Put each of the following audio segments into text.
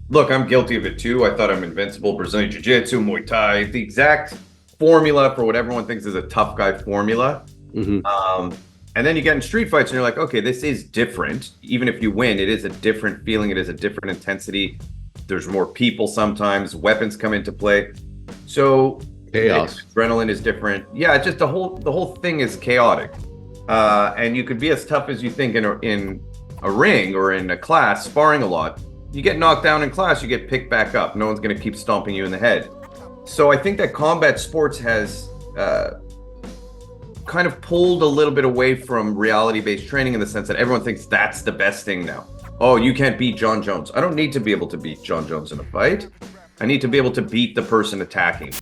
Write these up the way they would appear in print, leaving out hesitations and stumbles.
Look, I'm guilty of it too. I thought I'm invincible. Brazilian Jiu-Jitsu, Muay Thai, the exact formula for what everyone thinks is a tough guy formula. Hmm. Um, and then you get in street fights and you're like, okay, this is different. Even if you win, it is a different feeling. It is a different intensity. There's more people sometimes. Weapons come into play. So the Chaos. adrenaline is different. Yeah, just the whole thing is chaotic. And you could be as tough as you think in a ring or in a class, sparring a lot. You get knocked down in class, you get picked back up. No one's going to keep stomping you in the head. So I think that combat sports has kind of pulled a little bit away from reality-based training in the sense that everyone thinks that's the best thing now. Oh, you can't beat John Jones. I don't need to be able to beat John Jones in a fight. I need to be able to beat the person attacking.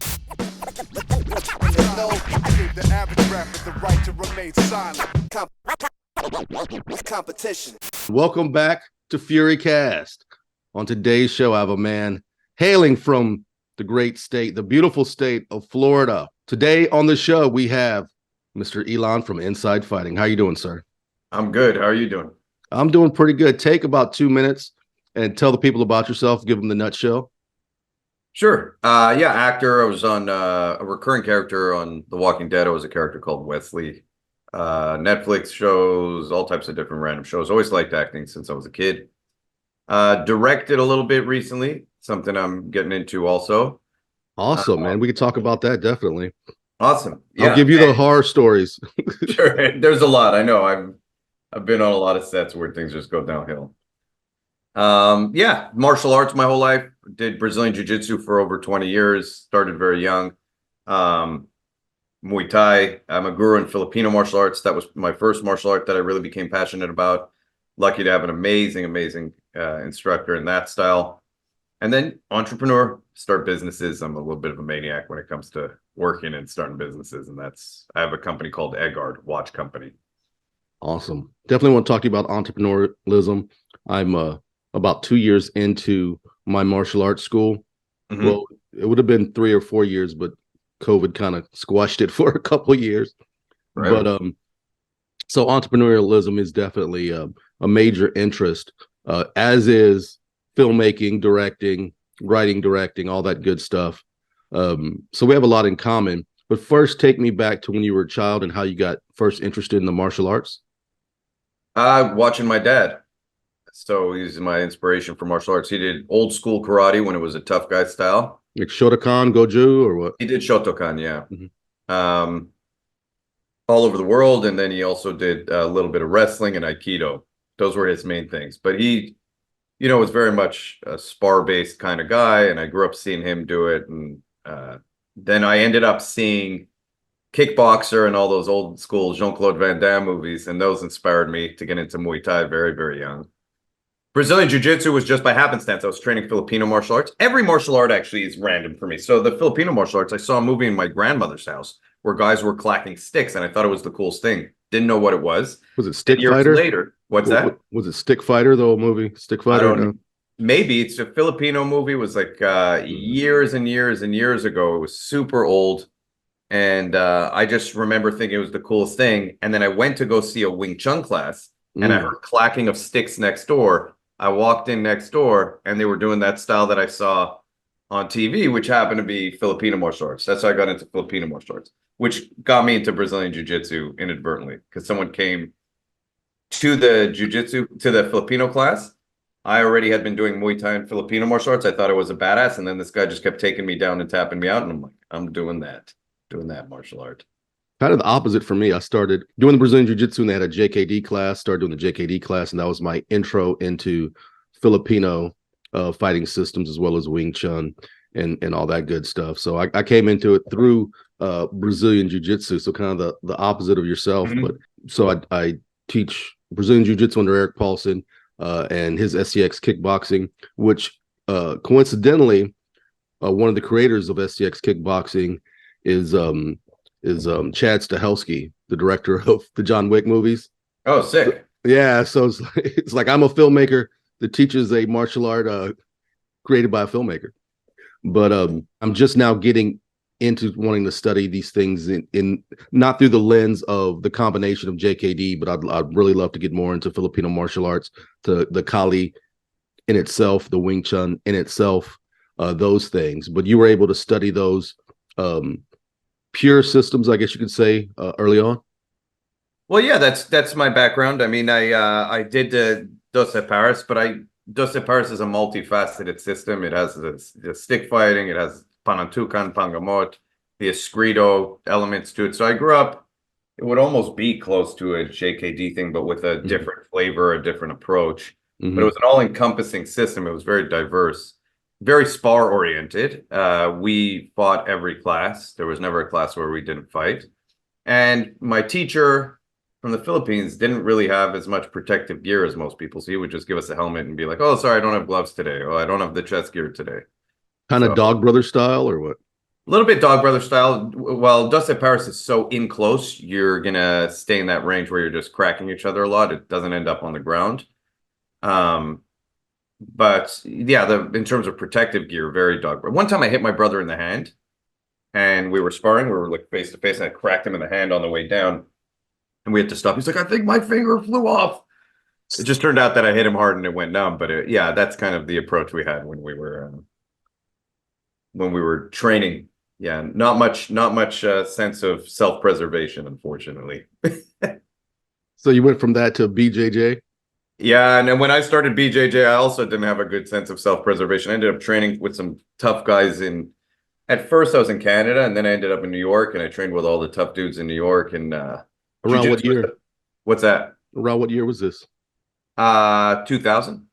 Competition. Welcome back to FURYCAST. On today's show, I have a man hailing from the great state, the beautiful state of Florida. Today on the show, we have Mr. Ilan from Inside Fighting. How you doing, sir? I'm good. How are you doing? I'm doing pretty good. Take about 2 minutes and tell the people about yourself. Give them the nutshell. Sure. Yeah, actor. I was on a recurring character on The Walking Dead. I was a character called Wesley. Netflix shows, all types of different random shows. Always liked acting since I was a kid. Directed a little bit recently, something I'm getting into also. Awesome, man. We could talk about that, definitely. Awesome. I'll Yeah. give you the horror stories. Sure. There's a lot. I know. I've been on a lot of sets where things just go downhill. Yeah, martial arts my whole life. Did Brazilian Jiu-Jitsu for over 20 years. Started very young. Muay Thai. I'm a guru in Filipino martial arts. That was my first martial art that I really became passionate about. Lucky to have an amazing instructor in that style. And then entrepreneur, start businesses. I'm a little bit of a maniac when it comes to working and starting businesses. And I have a company called Eggard Watch Company. Awesome. Definitely want to talk to you about entrepreneurialism. I'm about 2 years into my martial arts school. Mhm. Well, it would have been 3 or 4 years, but COVID kind of squashed it for a couple of years. Right. But so entrepreneurialism is definitely a major interest, as is filmmaking, directing, writing, directing, all that good stuff. So we have a lot in common. But first, take me back to when you were a child and how you got first interested in the martial arts. Watching my dad. So he's my inspiration for martial arts. He did old school karate when it was a tough guy style. Like Shotokan, Goju, or what? He did Shotokan, yeah. Mhm. All over the world. And then he also did a little bit of wrestling and Aikido. Those were his main things. But he, was very much a spar-based kind of guy. And I grew up seeing him do it. And then I ended up seeing Kickboxer and all those old school Jean-Claude Van Damme movies. And those inspired me to get into Muay Thai very, very young. Brazilian Jiu-Jitsu was just by happenstance. I was training Filipino martial arts. Every martial art actually is random for me. So the Filipino martial arts, I saw a movie in my grandmother's house where guys were clacking sticks, and I thought it was the coolest thing. Didn't know what it was. Was it Stick Years Fighter? later, what's that? Was it Stick Fighter, the old movie? Stick I Fighter? don't know. Maybe it's a Filipino movie. It was like years and years and years ago. It was super old. And I just remember thinking it was the coolest thing. And then I went to go see a Wing Chun class, and I heard clacking of sticks next door. I walked in next door, and they were doing that style that I saw on TV, which happened to be Filipino martial arts. That's how I got into Filipino martial arts, which got me into Brazilian Jiu-Jitsu inadvertently because someone came to the Filipino class. I already had been doing Muay Thai and Filipino martial arts. I thought I was a badass, and then this guy just kept taking me down and tapping me out, and I'm like, I'm doing that martial art. Kind of the opposite for me. I started doing the Brazilian Jiu-Jitsu, and they had a JKD class. Started doing the JKD class, and that was my intro into Filipino fighting systems as well as Wing Chun and all that good stuff. So I came into it through Brazilian Jiu-Jitsu, so kind of the opposite of yourself. Mhm. But so I teach Brazilian Jiu-Jitsu under Derrick and his SCX kickboxing, which coincidentally, one of the creators of SCX kickboxing is Chad Stahelski, the director of the John Wick movies. Oh, sick. Yeah, so it's like I'm a filmmaker that teaches a martial art created by a filmmaker. But I'm just now getting into wanting to study these things in not through the lens of the combination of JKD, but I'd really love to get more into Filipino martial arts, to the Kali in itself, the Wing Chun in itself, those things. But you were able to study those pure systems, I guess you could say, early on. Well, yeah, that's my background. I mean, I did Dos Paris, but Dos Paris is a multifaceted system. It has the stick fighting, it has Panantukan, Pangamot, the Escrito elements to it. So I grew up, it would almost be close to a JKD thing, but with a different flavor, a different approach. But it was an all-encompassing system. It was very diverse, very spar oriented. We fought every class. There was never a class where we didn't fight. And my teacher from the Philippines didn't really have as much protective gear as most people. So he would just give us a helmet and be like, oh, sorry, I don't have gloves today. Oh, I don't have the chest gear today. Kind of Dog Brother style or what? A little bit Dog Brother style. Well, Dos Paris is so in close, you're going to stay in that range where you're just cracking each other a lot. It doesn't end up on the ground. But yeah, in terms of protective gear, very Dog Brother. One time I hit my brother in the hand and we were sparring. We were like face to face and I cracked him in the hand on the way down. And we had to stop. He's like, I think my finger flew off. It just turned out that I hit him hard and it went numb. But yeah, that's kind of the approach we had when we were training. Yeah, not much sense of self-preservation, unfortunately. So you went from that to BJJ? Yeah, and then when I started BJJ, I also didn't have a good sense of self-preservation. I ended up training with some tough guys at first I was in Canada, and then I ended up in New York, and I trained with all the tough dudes in New York. And around what year? What's that? Around what year was this? 2000.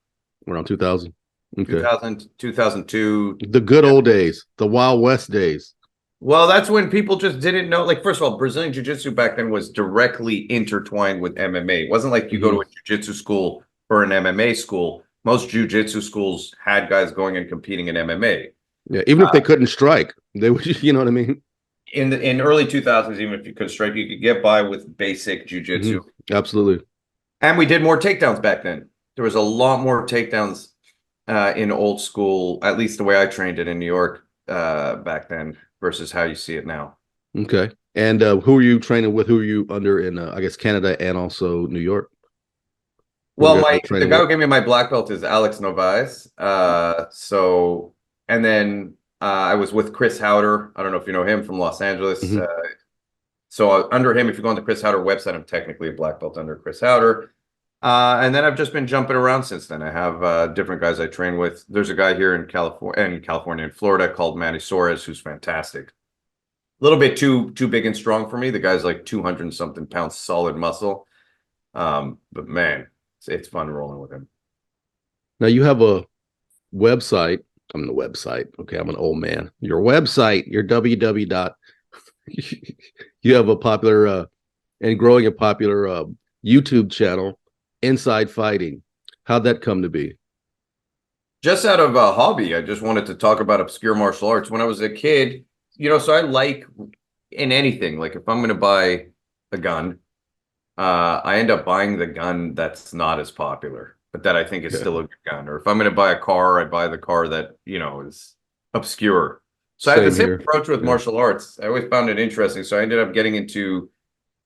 Around 2000. Okay. 2000, 2002. The good old days, the Wild West days. Well, that's when people just didn't know. Like, first of all, Brazilian Jiu-Jitsu back then was directly intertwined with MMA. It wasn't like you go to a Jiu-Jitsu school or an MMA school. Most Jiu-Jitsu schools had guys going and competing in MMA. Yeah, even if they couldn't strike, they would, you know what I mean? In early 2000s, even if you could strike, you could get by with basic Jiu-Jitsu. Absolutely. And we did more takedowns back then. There was a lot more takedowns in old school, at least the way I trained it in New York back then versus how you see it now. Okay. And who are you training with? Who are you under in, I guess, Canada and also New York? Well, the guy who gave me my black belt is Alex Novaes. And then I was with Chris Howder. I don't know if you know him from Los Angeles. So under him, if you go on the Chris Howder website, I'm technically a black belt under Chris Howder. And then I've just been jumping around since then. I have different guys I train with. There's a guy here in California, in Florida called Manny Suarez, who's fantastic. A little bit too big and strong for me. The guy's like 200 and something pounds solid muscle. But man, it's fun rolling with him. Now you have a website. I'm the website. Okay, I'm an old man. Your website, your www. You have a popular and growing a popular YouTube channel, Inside Fighting. How'd that come to be? Just out of a hobby. I just wanted to talk about obscure martial arts. When I was a kid, so I like in anything, like if I'm going to buy a gun, I end up buying the gun that's not as popular, but that I think is still a good gun. Or if I'm going to buy a car, I buy the car that, is obscure. So I had the same approach with martial arts. I always found it interesting. So I ended up getting into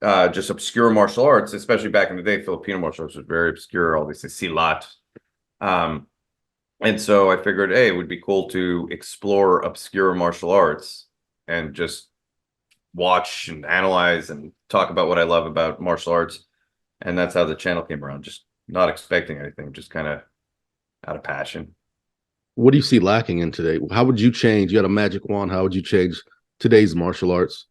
just obscure martial arts, especially back in the day. Filipino martial arts was very obscure, all these silat. And so I figured, hey, it would be cool to explore obscure martial arts and just watch and analyze and talk about what I love about martial arts. And that's how the channel came around. Just not expecting anything, just kind of out of passion. What do you see lacking in today? How would you change? You had a magic wand. How would you change today's martial arts?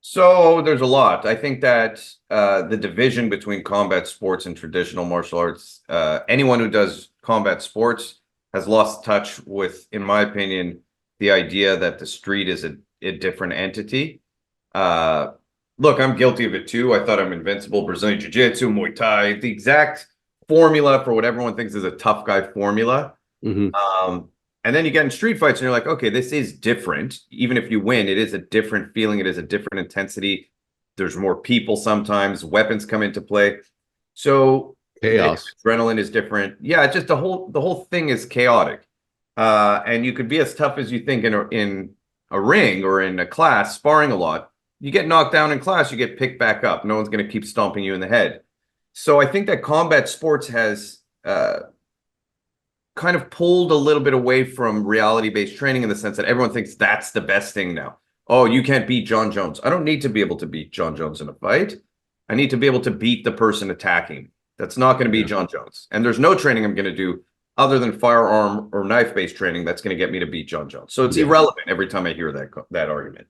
So there's a lot. I think that the division between combat sports and traditional martial arts, anyone who does combat sports has lost touch with, in my opinion, the idea that the street is a different entity. Look, I'm guilty of it too. I thought I'm invincible. Brazilian Jiu-Jitsu, Muay Thai, the exact formula for what everyone thinks is a tough guy formula. And then you get in street fights and you're like, okay, this is different. Even if you win, it is a different feeling. It is a different intensity. There's more people sometimes. Weapons come into play. So chaos. Adrenaline is different. Yeah, just the whole thing is chaotic. And you could be as tough as you think in a ring or in a class, sparring a lot. You get knocked down in class, you get picked back up. No one's going to keep stomping you in the head. So I think that combat sports has kind of pulled a little bit away from reality-based training in the sense that everyone thinks that's the best thing now. Oh, you can't beat John Jones. I don't need to be able to beat John Jones in a fight. I need to be able to beat the person attacking. That's not going to be John Jones. And there's no training I'm going to do other than firearm or knife-based training that's going to get me to beat John Jones. So it's irrelevant every time I hear that argument.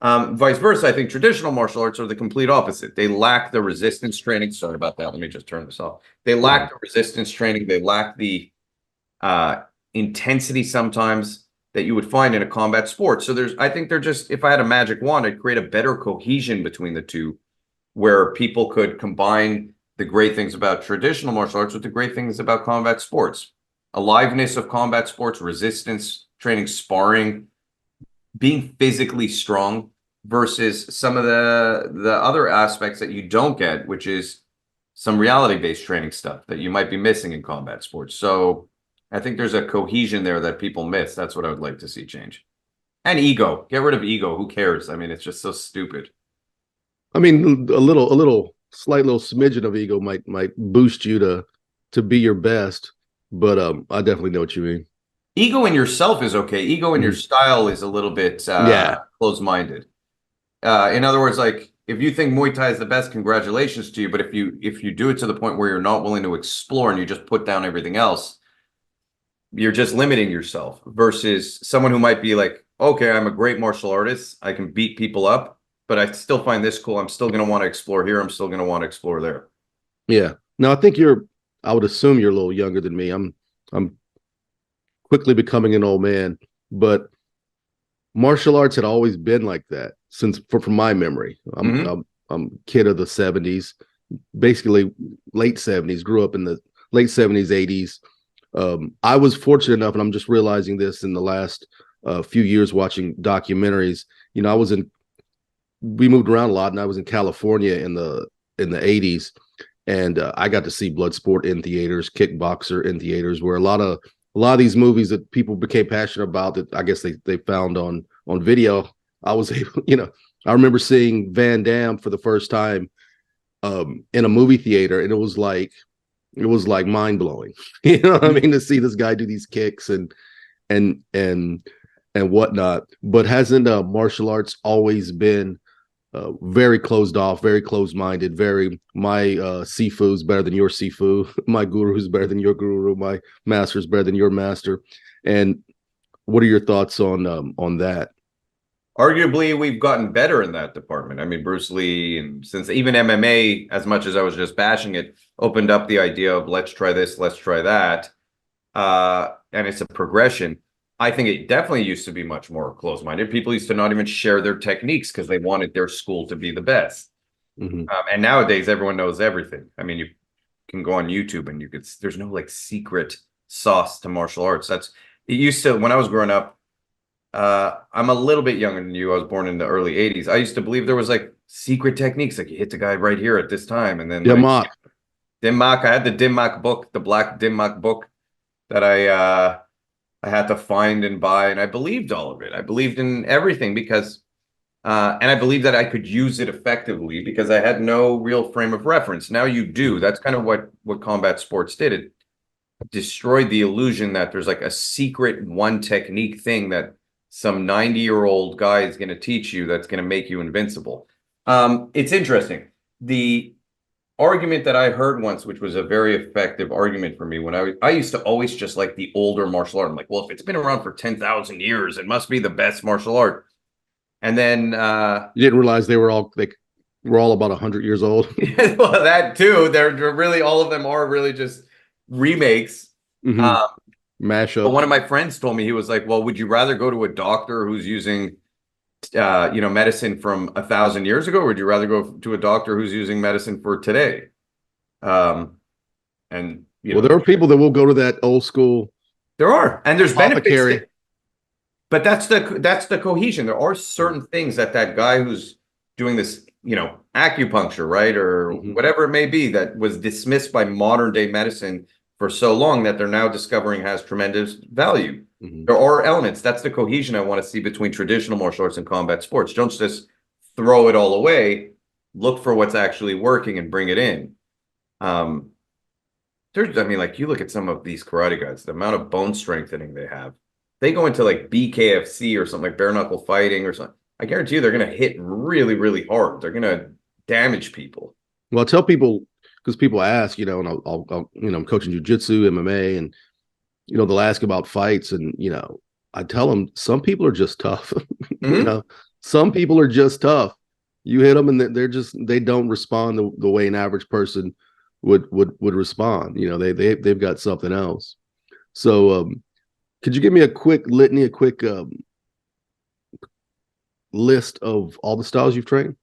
Vice versa, I think traditional martial arts are the complete opposite. They lack the resistance training. Sorry about that. Let me just turn this off. They lack the resistance training. They lack the intensity sometimes that you would find in a combat sport. So I think they're just, if I had a magic wand, I'd create a better cohesion between the two, where people could combine the great things about traditional martial arts with the great things about combat sports. Aliveness of combat sports, resistance training, sparring, being physically strong versus some of the other aspects that you don't get, which is some reality-based training stuff that you might be missing in combat sports. So I think there's a cohesion there that people miss. That's what I would like to see change. And ego. Get rid of ego. Who cares? I mean, it's just so stupid. I mean, slight little smidgen of ego might boost you to be your best, but I definitely know what you mean. Ego in yourself is okay. Ego in your style is a little bit closed-minded. In other words, like, if you think Muay Thai is the best, congratulations to you. But if you do it to the point where you're not willing to explore and you just put down everything else, you're just limiting yourself. Versus someone who might be like, okay, I'm a great martial artist. I can beat people up, but I still find this cool. I'm still going to want to explore here. I'm still going to want to explore there. Yeah. Now, I think I would assume you're a little younger than me. I'm quickly becoming an old man, but martial arts had always been like that from my memory. I'm kid of the 70s, basically late 70s, grew up in the late 70s, 80s. I was fortunate enough, and I'm just realizing this in the last few years watching documentaries. You know, we moved around a lot, and I was in California in the 80s, and I got to see blood sport in theaters, kickboxer in theaters, where a lot of these movies that people became passionate about, that I guess they found on video. I was able, I remember seeing Van Damme for the first time in a movie theater, and it was like mind blowing. You know what I mean? To see this guy do these kicks and whatnot. But hasn't martial arts always been very closed off, very closed minded, my Sifu's better than your Sifu, my guru's better than your guru, my master's better than your master? And what are your thoughts on that? Arguably, we've gotten better in that department. I mean, Bruce Lee, and since even MMA, as much as I was just bashing it, opened up the idea of let's try this, let's try that. And it's a progression. I think it definitely used to be much more closed-minded. People used to not even share their techniques because they wanted their school to be the best. And nowadays, everyone knows everything. I mean, you can go on YouTube and there's no like secret sauce to martial arts. It used to, when I was growing up, I'm a little bit younger than you. I was born in the early 80s. I used to believe there was like secret techniques, like you hit the guy right here at this time. And then Dimmak. I had the Dimmak book, the black Dimmak book that I had to find and buy, and I believed all of it. I believed in everything because, and I believed that I could use it effectively because I had no real frame of reference. Now you do. That's kind of what combat sports did. It destroyed the illusion that there's like a secret one technique thing that some 90-year-old guy is going to teach you that's going to make you invincible. It's interesting. The argument that I heard once, which was a very effective argument for me, when I used to always just like the older martial art. I'm like, well, if it's been around for 10,000 years, it must be the best martial art. And then you didn't realize they were all about 100 years old. Well, that too. They're really, all of them are really just remakes. Mashup. But one of my friends told me, he was like, well, would you rather go to a doctor who's using medicine from 1,000 years ago, or would you rather go to a doctor who's using medicine for today? And there are people that will go to that old school. There are, and there's apothecary. benefits. But that's the cohesion. There are certain things that guy who's doing this, acupuncture, right, or whatever it may be, that was dismissed by modern day medicine for so long that they're now discovering has tremendous value. There are elements. That's the cohesion I want to see between traditional martial arts and combat sports. Don't just throw it all away. Look for what's actually working and bring it in. I mean, like you look at some of these karate guys, the amount of bone strengthening they have. They go into like BKFC or something like bare knuckle fighting or something. I guarantee you they're going to hit really, really hard. They're going to damage people. Well, I tell people because people ask, you know, and I'm coaching jujitsu, MMA, and they'll ask about fights, and I tell them some people are just tough. Mhm. Some people are just tough. You hit them, and they don't respond the way an average person would respond. They've got something else. So, could you give me a quick litany, a quick list of all the styles you've trained?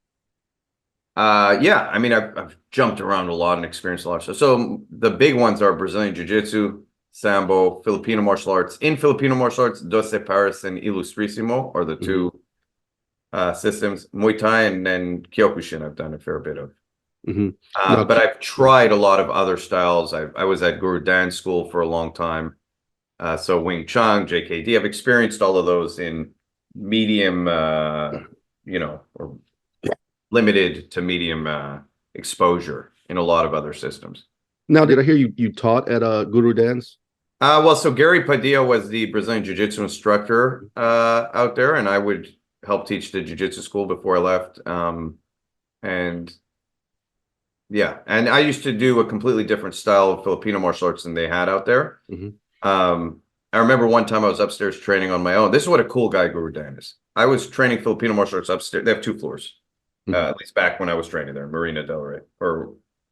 Yeah, I mean, I've jumped around a lot and experienced a lot of stuff. So the big ones are Brazilian Jiu-Jitsu, Sambo, Filipino martial arts. In Filipino martial arts, Doce Pares and Ilustrissimo are the two systems. Muay Thai and then Kyokushin I've done a fair bit of. Mm-hmm. But I've tried a lot of other styles. I was at Guru Dan school for a long time. So Wing Chun, JKD. I've experienced all of those in medium, or limited to medium exposure in a lot of other systems. Now, did I hear you taught at Guru Dan's? Well, so Gary Padilla was the Brazilian Jiu-Jitsu instructor out there, and I would help teach the Jiu-Jitsu school before I left. And yeah, and I used to do a completely different style of Filipino martial arts than they had out there. I remember one time I was upstairs training on my own. This is what a cool guy Guru Dan is. I was training Filipino martial arts upstairs. They have 2 floors. At least back when I was training there, Marina Del Rey,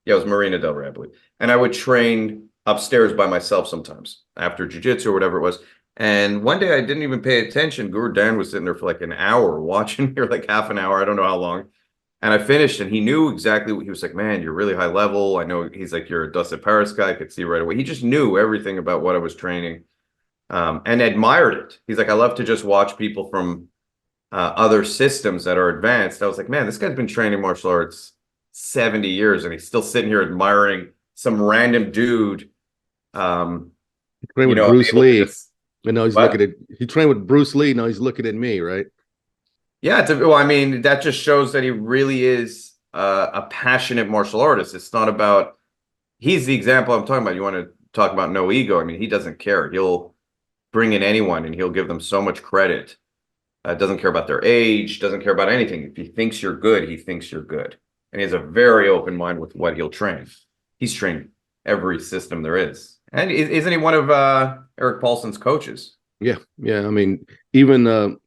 it was Marina Del Rey, I believe. And I would train upstairs by myself sometimes after jiu-jitsu or whatever it was. And one day I didn't even pay attention. Guru Dan was sitting there for like an hour watching me, or like half an hour. I don't know how long. And I finished, and he knew exactly what he was like. Man, you're really high level. I know. He's like, you're a Doce Paris guy. I could see right away. He just knew everything about what I was training, and admired it. He's like, I love to just watch people from other systems that are advanced. I was like, man, this guy's been training martial arts 70 years and he's still sitting here admiring some random dude. Trained with Bruce Lee. And now he's what? looking at, he trained with Bruce Lee. Now he's looking at me, right? Yeah. Well, I mean, that just shows that he really is a passionate martial artist. It's not about, he's the example I'm talking about. You want to talk about no ego. I mean, he doesn't care. He'll bring in anyone and he'll give them so much credit. Doesn't care about their age, doesn't care about anything. If he thinks you're good, he thinks you're good. And he has a very open mind with what he'll train. He's trained every system there is. And isn't he one of Eric Paulson's coaches? Yeah. I mean, even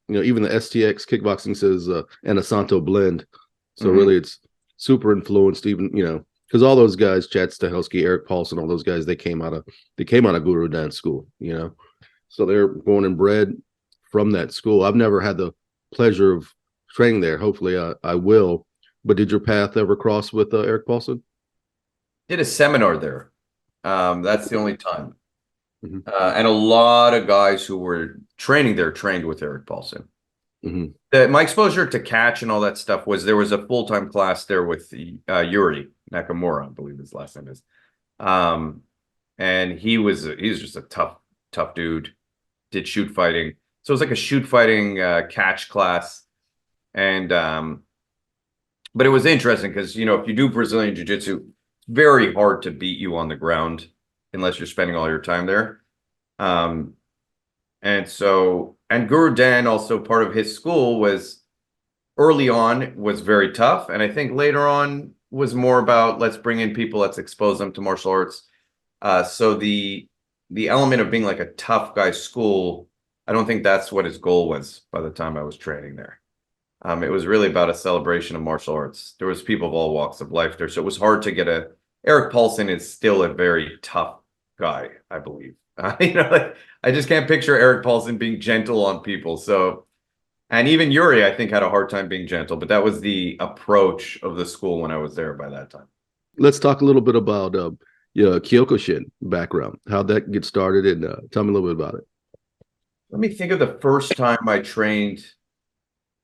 even the STX kickboxing says an Asanto blend. So really it's super influenced, even, because all those guys, Chad Stahelski, Eric Paulson, all those guys, they came out of Guru Dan school, So they're born and bred from that school. I've never had the pleasure of training there. Hopefully I will. But did your path ever cross with Eric Paulson? Did a seminar there. That's the only time. And a lot of guys who were training there trained with Eric Paulson. My exposure to catch and all that stuff was, there was a full-time class there with Yuri Nakamura, I believe his last name is. And he was just a tough dude. Did shoot fighting. So it was like a shoot fighting catch class. And but it was interesting because, if you do Brazilian Jiu-Jitsu, it's very hard to beat you on the ground unless you're spending all your time there. And Guru Dan, also part of his school, was early on was very tough. And I think later on was more about, let's bring in people, let's expose them to martial arts. So the element of being like a tough guy school, I don't think that's what his goal was by the time I was training there. It was really about a celebration of martial arts. There was people of all walks of life there. So it was hard to get Eric Paulson is still a very tough guy, I believe. I just can't picture Eric Paulson being gentle on people. So, and even Yuri, I think, had a hard time being gentle, but that was the approach of the school when I was there by that time. Let's talk a little bit about Kyokushin background. How'd that get started? And tell me a little bit about it. Let me think of the first time I trained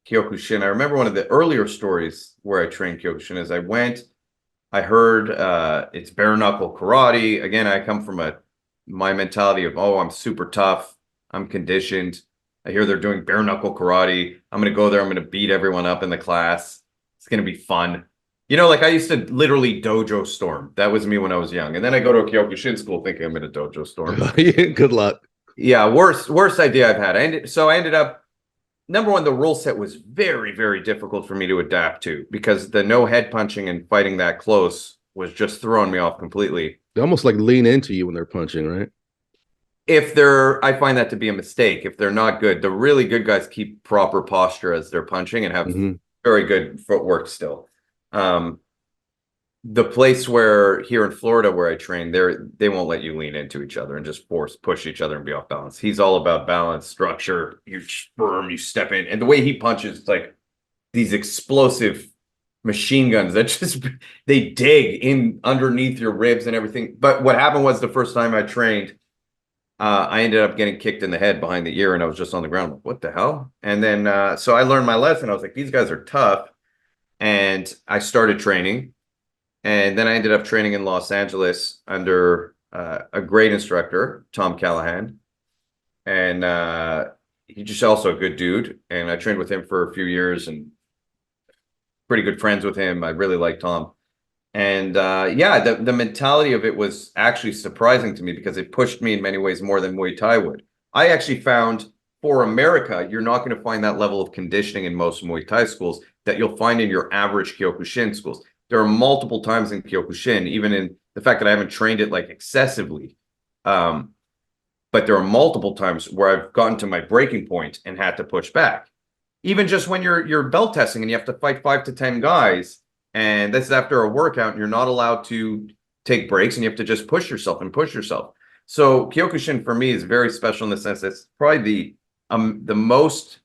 Kyokushin. I remember one of the earlier stories where I trained Kyokushin is I heard it's bare knuckle karate. Again, I come from my mentality of, I'm super tough, I'm conditioned. I hear they're doing bare knuckle karate. I'm going to go there. I'm going to beat everyone up in the class. It's going to be fun. You know, like I used to literally dojo storm. That was me when I was young. And then I go to a Kyokushin school thinking I'm in a dojo storm. Yeah, good luck. Yeah, worst idea I've had. I ended up, number one, the rule set was very, very difficult for me to adapt to because the no head punching and fighting that close was just throwing me off completely. They almost like lean into you when they're punching, right? I find that to be a mistake. If they're not good, the really good guys keep proper posture as they're punching and have very good footwork still. The place where here in Florida where I train, they won't let you lean into each other and just push each other and be off balance. He's all about balance, structure. You firm, you step in, and the way he punches, it's like these explosive machine guns that just they dig in underneath your ribs and everything. But what happened was the first time I trained, I ended up getting kicked in the head behind the ear, and I was just on the ground. Like, what the hell? And then so I learned my lesson. I was like, these guys are tough, and I started training. And then I ended up training in Los Angeles under a great instructor, Tom Callahan. And he's just also a good dude. And I trained with him for a few years and pretty good friends with him. I really like Tom. And yeah, the mentality of it was actually surprising to me because it pushed me in many ways more than Muay Thai would. I actually found for America, you're not going to find that level of conditioning in most Muay Thai schools that you'll find in your average Kyokushin schools. There are multiple times in Kyokushin, even in the fact that I haven't trained it like excessively. But there are multiple times where I've gotten to my breaking point and had to push back. Even just when you're belt testing and you have to fight 5 to 10 guys, and this is after a workout, and you're not allowed to take breaks, and you have to just push yourself and push yourself. So Kyokushin for me is very special in the sense that it's probably the most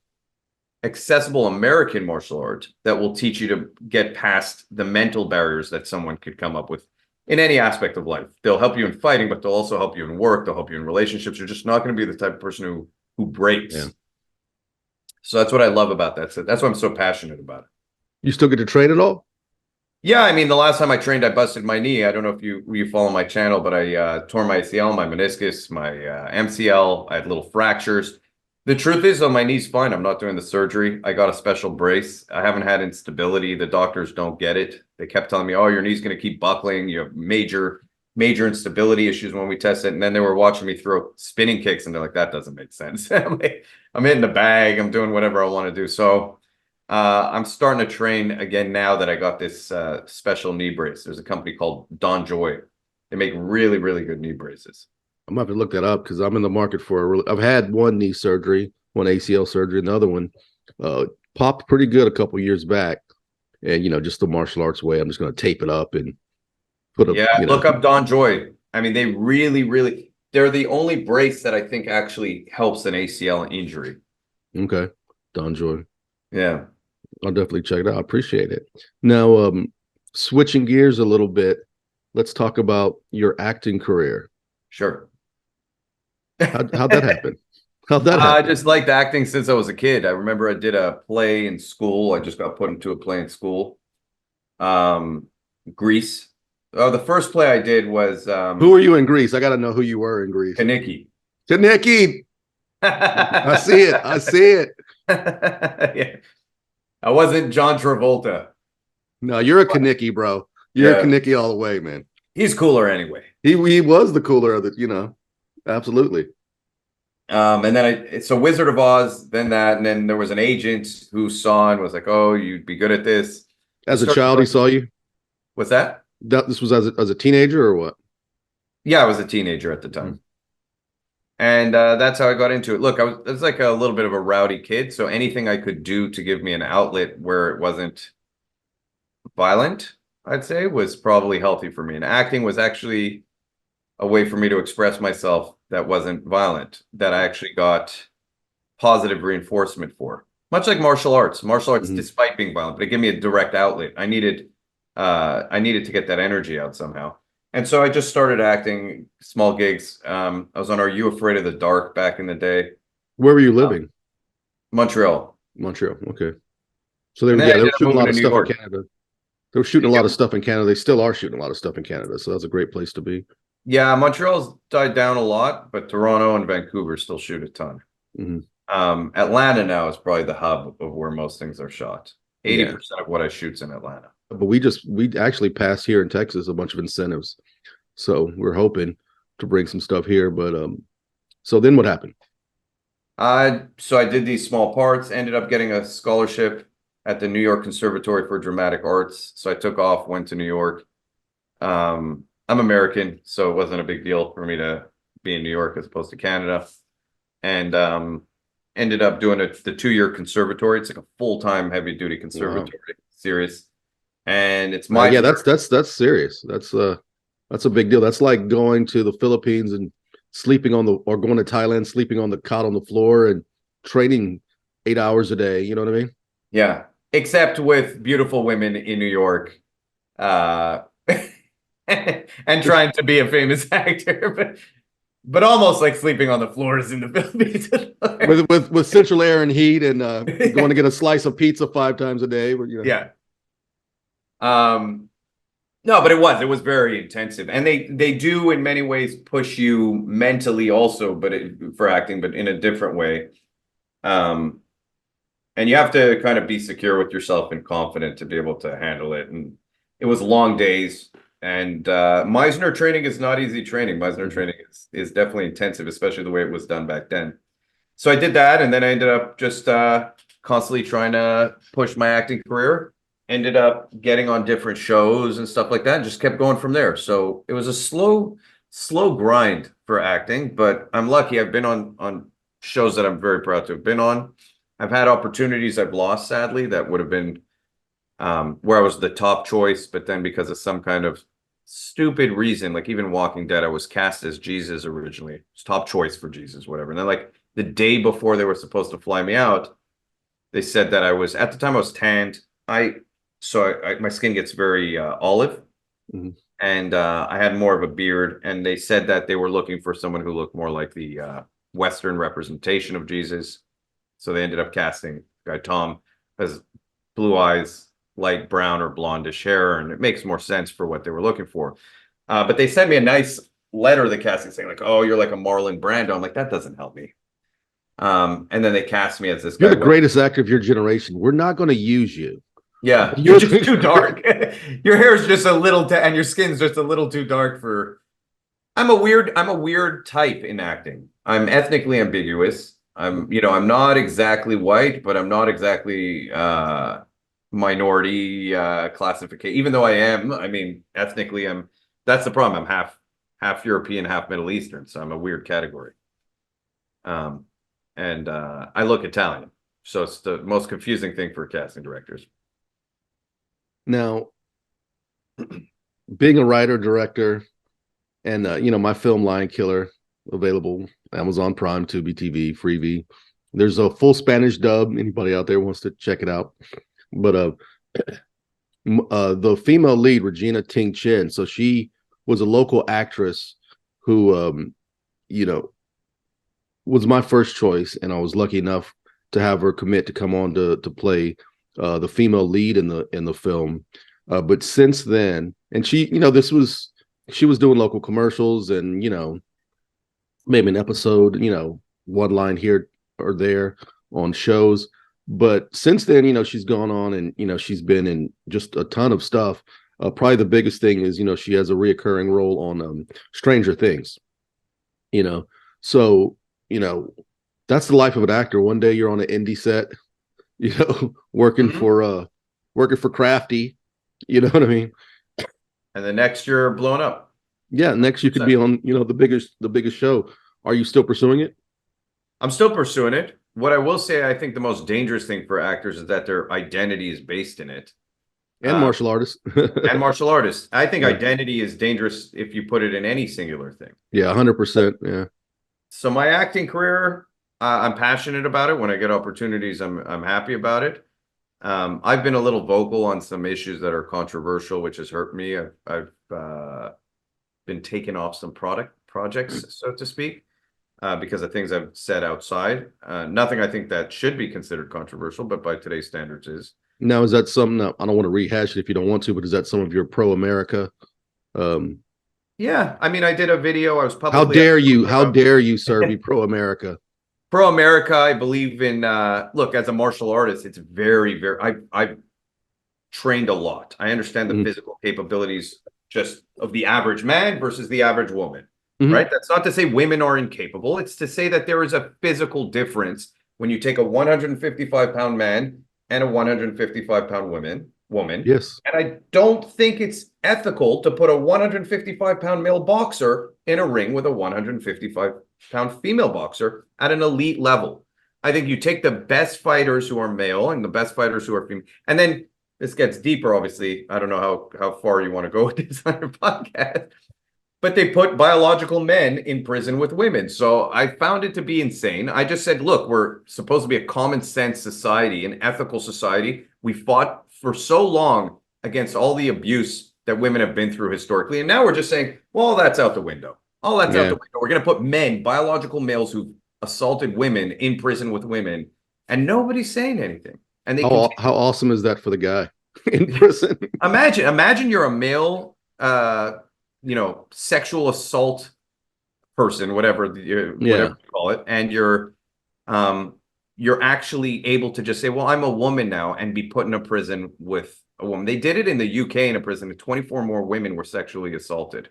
accessible American martial art that will teach you to get past the mental barriers that someone could come up with in any aspect of life. They'll help you in fighting, but they'll also help you in work. They'll help you in relationships. You're just not going to be the type of person who breaks. Yeah. So that's what I love about that. So that's why I'm so passionate about it. You still get to train at all? Yeah, I mean, the last time I trained, I busted my knee. I don't know if you follow my channel, but I tore my ACL, my meniscus, my MCL. I had little fractures. The truth is, though, my knee's fine. I'm not doing the surgery. I got a special brace. I haven't had instability. The doctors don't get it. They kept telling me, oh, your knee's going to keep buckling. You have major instability issues when we test it. And then they were watching me throw spinning kicks, and they're like, that doesn't make sense. I'm hitting the bag. I'm doing whatever I want to do. So I'm starting to train again now that I got this special knee brace. There's a company called Don Joy. They make really, really good knee braces. I'm gonna have to look that up because I'm in the market for I've had one knee surgery, one ACL surgery, and the other one popped pretty good a couple years back. And just the martial arts way, I'm just gonna tape it up and put up. Yeah, look up Don Joy. I mean, they really they're the only brace that I think actually helps an ACL injury. Okay, Don Joy. Yeah, I'll definitely check it out. I appreciate it. Now, switching gears a little bit, let's talk about your acting career. Sure. How'd that happen? How'd that happen? I just liked acting since I was a kid. I remember I did a play in school. I just got put into a play in school. Grease. Oh, the first play I did was who were you in Grease? I got to know who you were in Grease. Kaneki. I see it. Yeah. I wasn't John Travolta. No, you're a Kaneki, bro. You're a Kaneki all the way, man. He's cooler anyway. He was the cooler of the, absolutely. And then so Wizard of Oz, then that, and then there was an agent who saw and was like, "Oh, you'd be good at this." As a child, he saw you. What's that? This was as a teenager or what? Yeah, I was a teenager at the time, and that's how I got into it. Look, I was like a little bit of a rowdy kid, so anything I could do to give me an outlet where it wasn't violent, I'd say, was probably healthy for me. And acting was actually a way for me to express myself that wasn't violent, that I actually got positive reinforcement for. Much like martial arts. Martial arts, despite being violent, but it gave me a direct outlet. I needed to get that energy out somehow. And so I just started acting, small gigs. I was on Are You Afraid of the Dark back in the day. Where were you living? Montreal. Okay. So they were shooting a lot of stuff in Canada. They were shooting a lot of stuff in Canada. They still are shooting a lot of stuff in Canada. So that's a great place to be. Yeah, Montreal's died down a lot, but Toronto and Vancouver still shoot a ton. Atlanta now is probably the hub of where most things are shot. 80% of what I shoot's in Atlanta. but we actually passed here in Texas a bunch of incentives, so we're hoping to bring some stuff here. But so then what happened? So I did these small parts, ended up getting a scholarship at the New York Conservatory for Dramatic Arts. So I took off, went to New York. I'm American, so it wasn't a big deal for me to be in New York as opposed to Canada. And ended up doing the 2-year conservatory. It's like a full-time heavy-duty conservatory, serious. And it's my yeah, that's serious. That's a big deal. That's like going to the Philippines and sleeping on or going to Thailand, sleeping on the cot on the floor and training 8 hours a day. You know what I mean? Yeah, except with beautiful women in New York, and trying to be a famous actor, but almost like sleeping on the floors in the Philippines. with central air and heat, and going to get a slice of pizza 5 times a day. But, you know. Yeah. No, but it was very intensive, and they do in many ways push you mentally also, but for acting, but in a different way. And you have to kind of be secure with yourself and confident to be able to handle it. And it was long days, and Meisner training is not easy training. Meisner training is definitely intensive, especially the way it was done back then. So I did that, and then I ended up just constantly trying to push my acting career. Ended up getting on different shows and stuff like that, and just kept going from there. So it was a slow grind for acting, but I'm lucky. I've been on shows that I'm very proud to have been on. I've had opportunities I've lost, sadly, that would have been where I was the top choice, but then because of some kind of stupid reason, like even Walking Dead, I was cast as Jesus originally. It was top choice for Jesus, whatever. And then like the day before they were supposed to fly me out, they said that at the time I was tanned. My skin gets very olive, and I had more of a beard, and they said that they were looking for someone who looked more like the Western representation of Jesus. So they ended up casting guy Tom, has blue eyes, light brown or blondish hair, and it makes more sense for what they were looking for. But they sent me a nice letter, the casting, saying like, "Oh, you're like a Marlon Brando." I'm like, that doesn't help me. And then they cast me as this guy. You're the greatest actor of your generation. We're not going to use you. Yeah, you're just too dark. Your hair is just a little, and your skin's just a little too dark for. I'm a weird type in acting. I'm ethnically ambiguous. I'm not exactly white, but I'm not exactly minority classification. Even though I am, I mean, ethnically, that's the problem. I'm half European, half Middle Eastern, so I'm a weird category. And I look Italian, so it's the most confusing thing for casting directors. Now, being a writer, director, and my film Lion Killer, available Amazon Prime, Tubi TV, Freevee. There's a full Spanish dub. Anybody out there wants to check it out. But the female lead, Regina Ting Chen, so she was a local actress who was my first choice, and I was lucky enough to have her commit to come on to play the female lead in the film. But since then, and she was doing local commercials and maybe an episode, one line here or there on shows. But since then, she's gone on and she's been in just a ton of stuff. Probably the biggest thing is she has a reoccurring role on Stranger Things. So that's the life of an actor. One day you're on an indie set, working for Crafty, you know what I mean? And the next you're blowing up. Yeah, next you could be on, the biggest show. Are you still pursuing it? I'm still pursuing it. What I will say, I think the most dangerous thing for actors is that their identity is based in it. And martial artists. And martial artists. I think identity is dangerous if you put it in any singular thing. Yeah, 100%. Yeah. So my acting career, I'm passionate about it. When I get opportunities, I'm happy about it. I've been a little vocal on some issues that are controversial, which has hurt me. I've been taken off some projects, so to speak, because of things I've said outside. Nothing I think that should be considered controversial, but by today's standards is. Now, is that something, I don't want to rehash it if you don't want to, but is that some of your pro-America? Yeah, I mean, I did a video. I was publicly. How dare you, sir, be pro-America? Pro-America, I believe in, look, as a martial artist, it's very, very, trained a lot. I understand the Mhm. physical capabilities just of the average man versus the average woman, Mhm. right? That's not to say women are incapable. It's to say that there is a physical difference when you take a 155-pound man and a 155-pound woman. Yes. And I don't think it's ethical to put a 155-pound male boxer in a ring with a 155-pound female boxer at an elite level. I think you take the best fighters who are male and the best fighters who are female, and then this gets deeper, obviously. I don't know how far you want to go with this on your podcast, but they put biological men in prison with women. So I found it to be insane. I just said, look, we're supposed to be a common sense society, an ethical society. We fought for so long against all the abuse that women have been through historically. And now we're just saying, well, that's out the window. Oh, that's out Yeah. the window. We're going to put men, biological males who've assaulted women in prison with women, and nobody's saying anything. And they continue. How awesome is that for the guy in prison? Imagine you're a male, sexual assault person, whatever Yeah. you call it, and you're actually able to just say, well, I'm a woman now, and be put in a prison with a woman. They did it in the UK in a prison. 24 more women were sexually assaulted.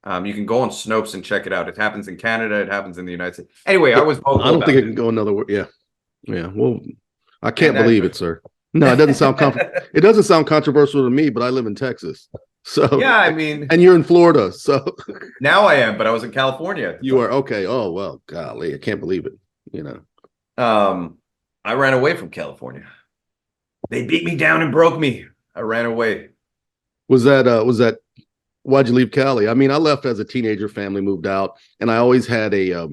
You can go on Snopes and check it out. It happens in Canada. It happens in the United States. Anyway, I was vocal I don't think it about can go another way. Yeah. Yeah. Well, I And can't that- believe it, sir. No, it doesn't sound it doesn't sound controversial to me, but I live in Texas. So Yeah, I mean, and you're in Florida, so now I am, but I was in California at the you time. are okay. Oh well, golly, I can't believe it. You know. I ran away from California. They beat me down and broke me. I ran away. Was that why'd you leave Cali? I mean, I left as a teenager, family moved out, and I always had a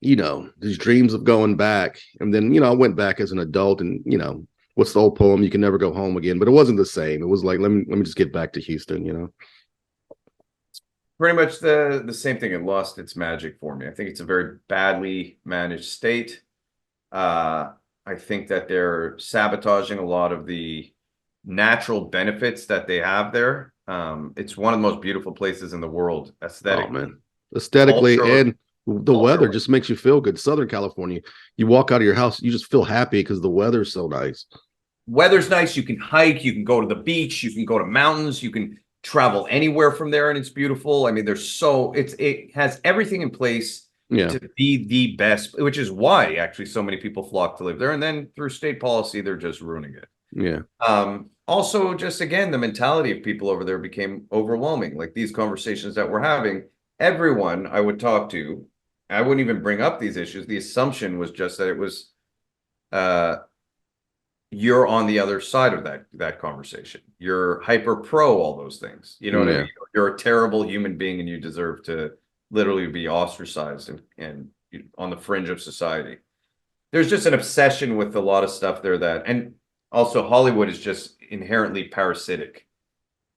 these dreams of going back. And then, I went back as an adult, and what's the old poem? You can never go home again. But it wasn't the same. It was like, let me just get back to Houston, Pretty much the same thing. It lost its magic for me. I think it's a very badly managed state. I think that they're sabotaging a lot of the natural benefits that they have there. It's one of the most beautiful places in the world, Oh aesthetically. man. Aesthetically, Culture- and the weather just makes you feel good. Southern California, you walk out of your house, you just feel happy because the weather's so nice. Weather's nice. You can hike. You can go to the beach. You can go to mountains. You can travel anywhere from there, and it's beautiful. I mean, it has everything in place Yeah. to be the best, which is why actually so many people flock to live there. And then through state policy, they're just ruining it. Yeah. Also, just again, the mentality of people over there became overwhelming. Like these conversations that we're having, everyone I would talk to, I wouldn't even bring up these issues. The assumption was just that it was, you're on the other side of that conversation. You're hyper pro all those things. You know what I mean? You're a terrible human being, and you deserve to literally be ostracized and on the fringe of society. There's just an obsession with a lot of stuff there and also Hollywood is just inherently parasitic.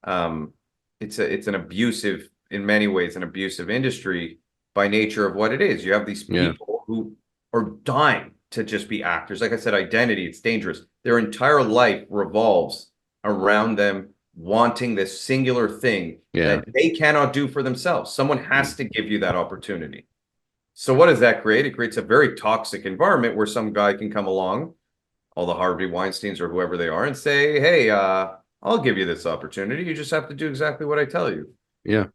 It's an abusive, in many ways, an abusive industry by nature of what it is. You have these people who are dying to just be actors. Like I said, identity, it's dangerous. Their entire life revolves around them wanting this singular thing that they cannot do for themselves. Someone has to give you that opportunity. So what does that create? It creates a very toxic environment where some guy can come along, all the Harvey Weinsteins or whoever they are, and say, hey, I'll give you this opportunity. You just have to do exactly what I tell you. Yeah.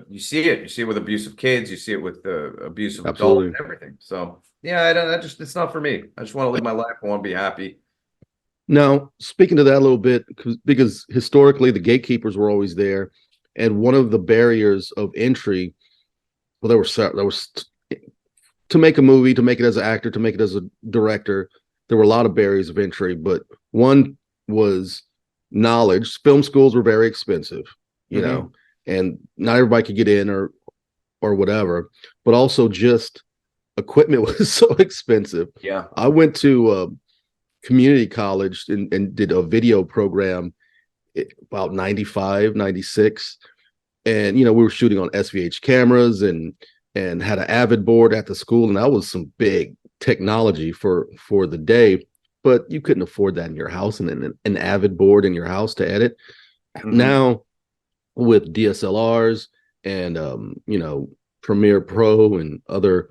You see it. You see it with abusive kids. You see it with abusive Absolutely. adults and everything. So yeah, it's not for me. I just want to live my life. I want to be happy. Now, speaking to that a little bit, because historically the gatekeepers were always there, and one of the barriers of entry, well, there was to make a movie, to make it as an actor, to make it as a director, there were a lot of barriers of entry, but one was knowledge. Film schools were very expensive, you know, and not everybody could get in or whatever, but also just equipment was so expensive. Yeah. I went to community college and did a video program about 95, 96. And, we were shooting on SVH cameras and had an Avid board at the school. And that was some big technology for the day, but you couldn't afford that in your house and an Avid board in your house to edit. Now with DSLRs and, Premiere Pro and other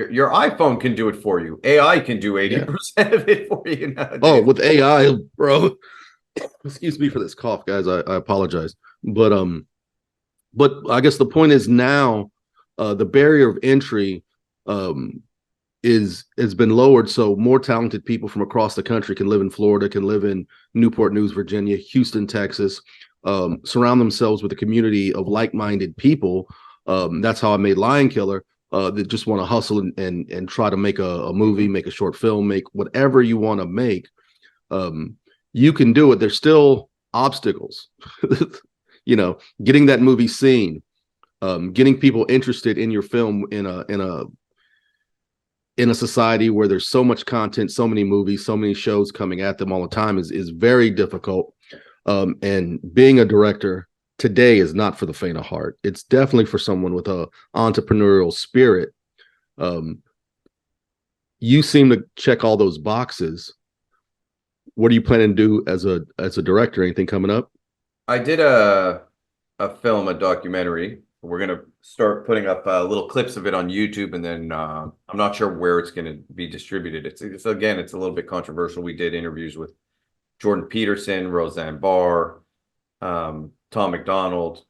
Your iPhone can do it for you. AI can do 80% of it for you nowadays. Oh, with AI, bro. Excuse me for this cough, guys. I apologize. But I guess the point is now the barrier of entry has been lowered, so more talented people from across the country can live in Florida, can live in Newport News, Virginia, Houston, Texas, surround themselves with a community of like-minded people. That's how I made Lion Killer. That just want to hustle and try to make a movie, make a short film, make whatever you want to make. You can do it. There's still obstacles, getting that movie seen, getting people interested in your film in a society where there's so much content, so many movies, so many shows coming at them all the time is very difficult. And being a director today is not for the faint of heart. It's definitely for someone with a entrepreneurial spirit. You seem to check all those boxes. What are you planning to do as a director? Anything coming up? I did a documentary. We're gonna start putting up little clips of it on YouTube, and then I'm not sure where it's gonna be distributed. It's again, it's a little bit controversial. We did interviews with Jordan Peterson, Roseanne Barr, Tom McDonald.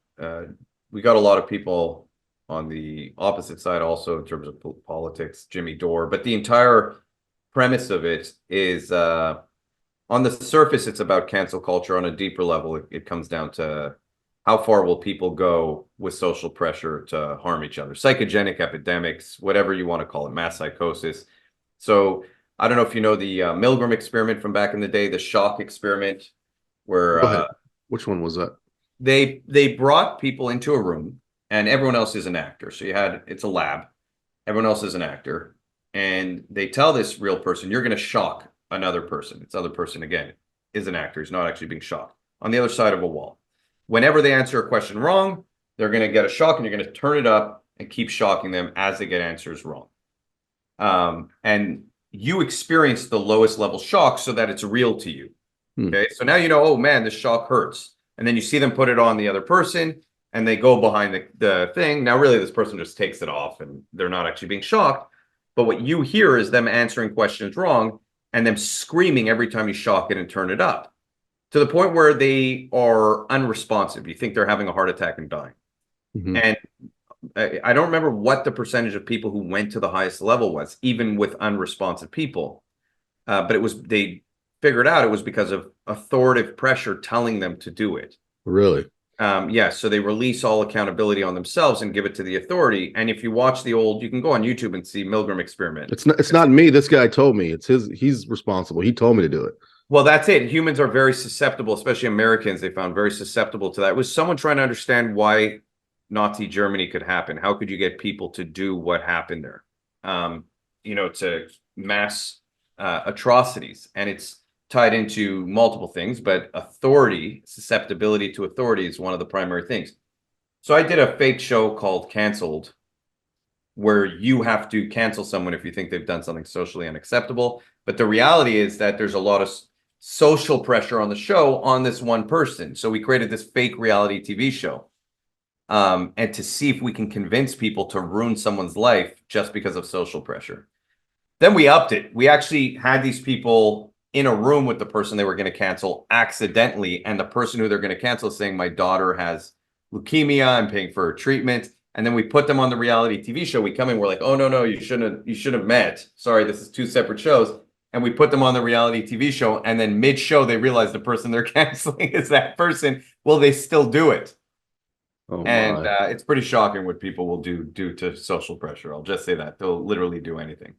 We got a lot of people on the opposite side also in terms of politics, Jimmy Dore. But the entire premise of it is on the surface, it's about cancel culture. On a deeper level, it comes down to how far will people go with social pressure to harm each other? Psychogenic epidemics, whatever you want to call it, mass psychosis. So I don't know if you know the Milgram experiment from back in the day, the shock experiment, where which one was that? They brought people into a room and everyone else is an actor. So it's a lab, everyone else is an actor, and they tell this real person, you're going to shock another person. This other person, again, is an actor. He's not actually being shocked on the other side of a wall. Whenever they answer a question wrong, they're going to get a shock, and you're going to turn it up and keep shocking them as they get answers wrong. And you experience the lowest level shock so that it's real to you. Okay. So now you know, oh man, this shock hurts. And then you see them put it on the other person and they go behind the thing. Now, really, this person just takes it off and they're not actually being shocked. But what you hear is them answering questions wrong and them screaming every time you shock it and turn it up, to the point where they are unresponsive. You think they're having a heart attack and dying. And I don't remember what the percentage of people who went to the highest level was, even with unresponsive people. But they figured out it was because of authoritative pressure telling them to do it. Really? Yeah. So they release all accountability on themselves and give it to the authority. And if you watch you can go on YouTube and see Milgram experiment. It's not me. This guy told me he's responsible. He told me to do it. Well, that's it. Humans are very susceptible, especially Americans, they found very susceptible to that. It was someone trying to understand why Nazi Germany could happen. How could you get people to do what happened there? To mass atrocities. And it's tied into multiple things, but susceptibility to authority is one of the primary things. So I did a fake show called Canceled, where you have to cancel someone if you think they've done something socially unacceptable. But the reality is that there's a lot of social pressure on the show on this one person. So we created this fake reality TV show, and to see if we can convince people to ruin someone's life just because of social pressure. Then we upped it. We actually had these people in a room with the person they were going to cancel accidentally, and the person who they're going to cancel is saying, my daughter has leukemia, I'm paying for her treatment. And then we put them on the reality TV show. We come in, we're like, oh no, you shouldn't have met. Sorry, this is two separate shows. And we put them on the reality TV show, and then mid-show they realize the person they're canceling is that person. Well, they still do it. Oh, and it's pretty shocking what people will do due to social pressure. I'll just say that. They'll literally do anything.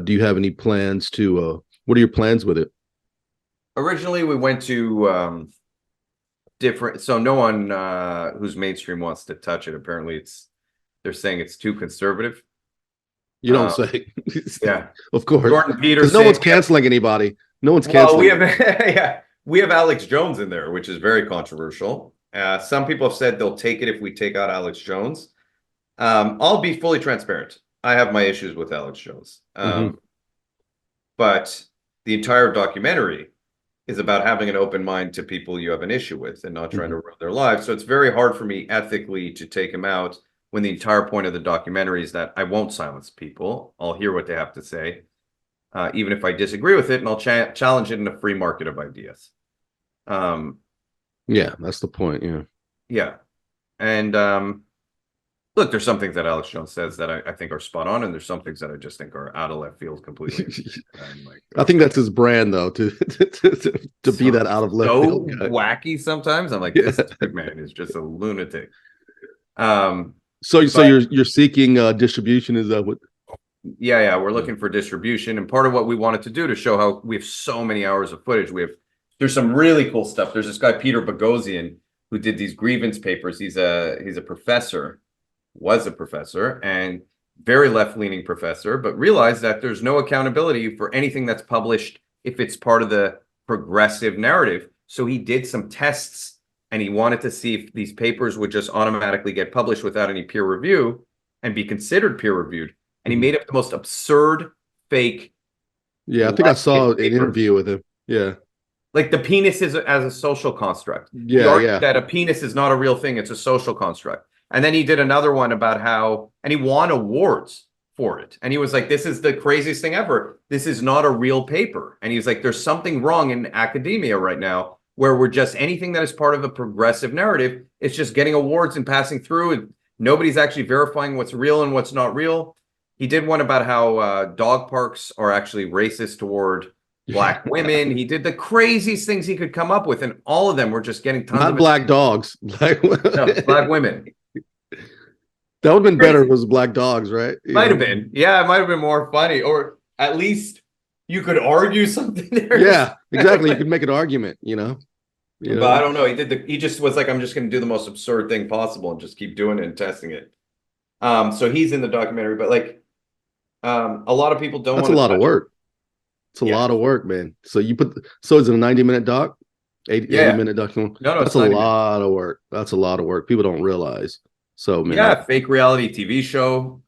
Do you have any plans to what are your plans with it? Originally, we went to different, so no one who's mainstream wants to touch it. Apparently they're saying it's too conservative. You don't say. Yeah, of course. Jordan Peterson. No one's canceling anybody. No one's canceling. We have Alex Jones in there, which is very controversial. Some people have said they'll take it if we take out Alex Jones. I'll be fully transparent. I have my issues with Alex Jones. But the entire documentary is about having an open mind to people you have an issue with and not trying to ruin their lives. So it's very hard for me ethically to take him out when the entire point of the documentary is that I won't silence people. I'll hear what they have to say, even if I disagree with it, and I'll challenge it in a free market of ideas. Yeah, that's the point. Yeah. Yeah. And look, there's some things that Alex Jones says that I think are spot on, and there's some things that I just think are out of left field completely. Like, I think that's his brand, though, to be that out of left field guy. Wacky sometimes. I'm like, this man is just a lunatic. So you're seeking distribution, is that what? Yeah, we're looking for distribution, and part of what we wanted to do to show how we have so many hours of footage. There's some really cool stuff. There's this guy Peter Boghossian who did these grievance papers. He's a professor, was a professor, and very left-leaning professor, but realized that there's no accountability for anything that's published if it's part of the progressive narrative. So he did some tests, and he wanted to see if these papers would just automatically get published without any peer review and be considered peer-reviewed. And he made up the most absurd, fake. Yeah, I think I saw an interview with him. Yeah. Like the penis is as a social construct. Yeah. That a penis is not a real thing. It's a social construct. And then he did another one about how, and he won awards for it. And he was like, this is the craziest thing ever. This is not a real paper. And he's like, there's something wrong in academia right now where we're just anything that is part of a progressive narrative, it's just getting awards and passing through. And nobody's actually verifying what's real and what's not real. He did one about how dog parks are actually racist toward Black women. He did the craziest things he could come up with, and all of them were just getting tons Not of black dogs. no, Black women. That would have been better if it was black dogs, right? Might have been. Yeah, it might have been more funny, or at least you could argue something there. Yeah, exactly. You could make an argument, But I don't know. He just was like, I'm just going to do the most absurd thing possible and just keep doing it and testing it. So he's in the documentary, but like a lot of people don't. That's a lot of work. It's a lot of work, man. So is it a 90-minute doc? 80-minute documentary? No, that's a lot of work. That's a lot of work. People don't realize. So, man. Fake reality TV show,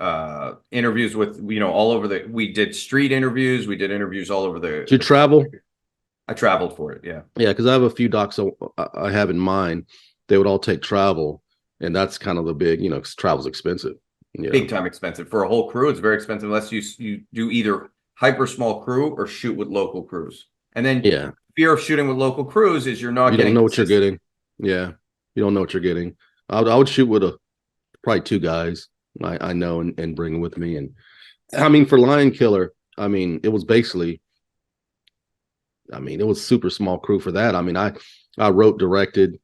interviews with, all over we did street interviews. We did interviews all over the. Did you travel? I traveled for it. Yeah. Yeah. Cause I have a few docs I have in mind. They would all take travel, and that's kind of the big, cause travel's expensive. Big time expensive for a whole crew. It's very expensive unless you do either hyper small crew or shoot with local crews. And then fear of shooting with local crews is you don't know what you're getting. Yeah. You don't know what you're getting. I would shoot with probably two guys I know and bring them with me. And I mean, for Lion Killer, it was basically, it was super small crew for that. I wrote, directed,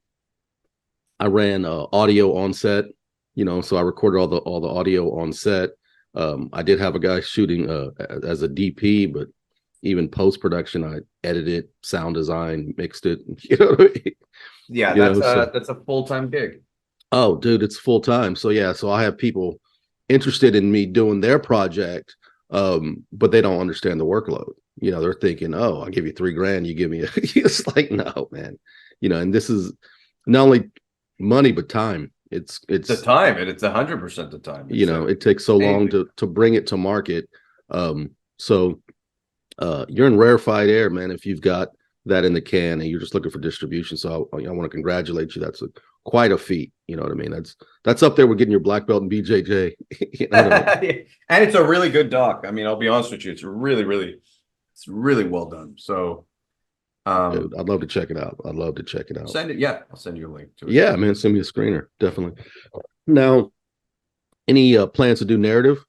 I ran audio on set, so I recorded all the audio on set. I did have a guy shooting as a DP, but even post-production, I edited, sound design, mixed it. You know what I mean? Yeah, that's a full-time gig. Oh, dude, it's full-time. So yeah, so I have people interested in me doing their project, but they don't understand the workload. They're thinking, oh, I'll give you $3,000, you give me it's like, no, man. And this is not only money, but time. It's the time, and it's 100% the time. It takes so long to bring it to market. So you're in rarefied air, man, if you've got that in the can and you're just looking for distribution. So I want to congratulate you. That's quite a feat. You know what I mean? That's up there with getting your black belt in BJJ. And it's a really good doc. I'll be honest with you. It's really well done. So dude, I'd love to check it out. Send it. Yeah, I'll send you a link to it. Yeah, man, send me a screener. Definitely. Now, any plans to do narrative?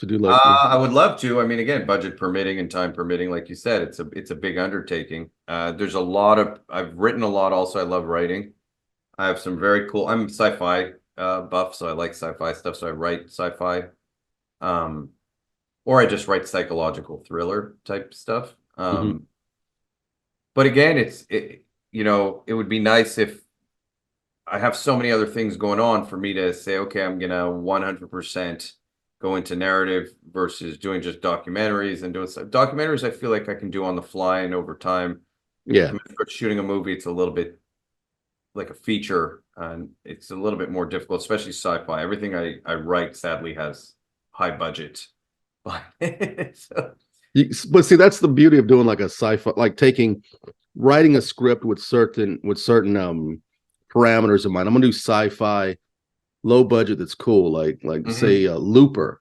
I would love to. Again, budget permitting and time permitting, like you said, it's a big undertaking. There's I've written a lot. Also, I love writing. I have some very cool. I'm sci-fi buff, so I like sci-fi stuff. So I write sci-fi, or I just write psychological thriller type stuff. But again, it would be nice if I have so many other things going on for me to say, okay, I'm gonna 100% go into narrative versus doing just documentaries and doing stuff. Documentaries, I feel like I can do on the fly and over time. Yeah. Shooting a movie, it's a little bit like a feature, and it's a little bit more difficult, especially sci-fi. Everything I write sadly has high budget. But see, that's the beauty of doing like a sci-fi, like writing a script with certain parameters in mind. I'm gonna do sci-fi low budget that's cool, like say Looper.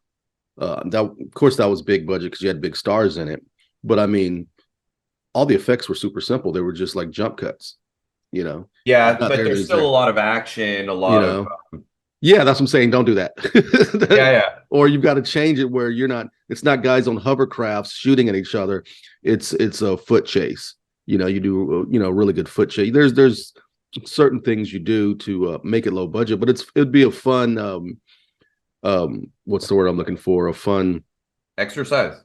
That of course that was big budget because you had big stars in it, but I mean, all the effects were super simple. They were just like jump cuts, you know. Yeah, Not but there, there's there's still a there, lot of action, a you lot of know. Yeah, that's what I'm saying. Don't do that. yeah, yeah. Or you've got to change it where you're not. It's not guys on hovercrafts shooting at each other. It's a foot chase. You know, you do really good foot chase. There's certain things you do to make it low budget, but it'd be a fun what's the word I'm looking for? A fun exercise,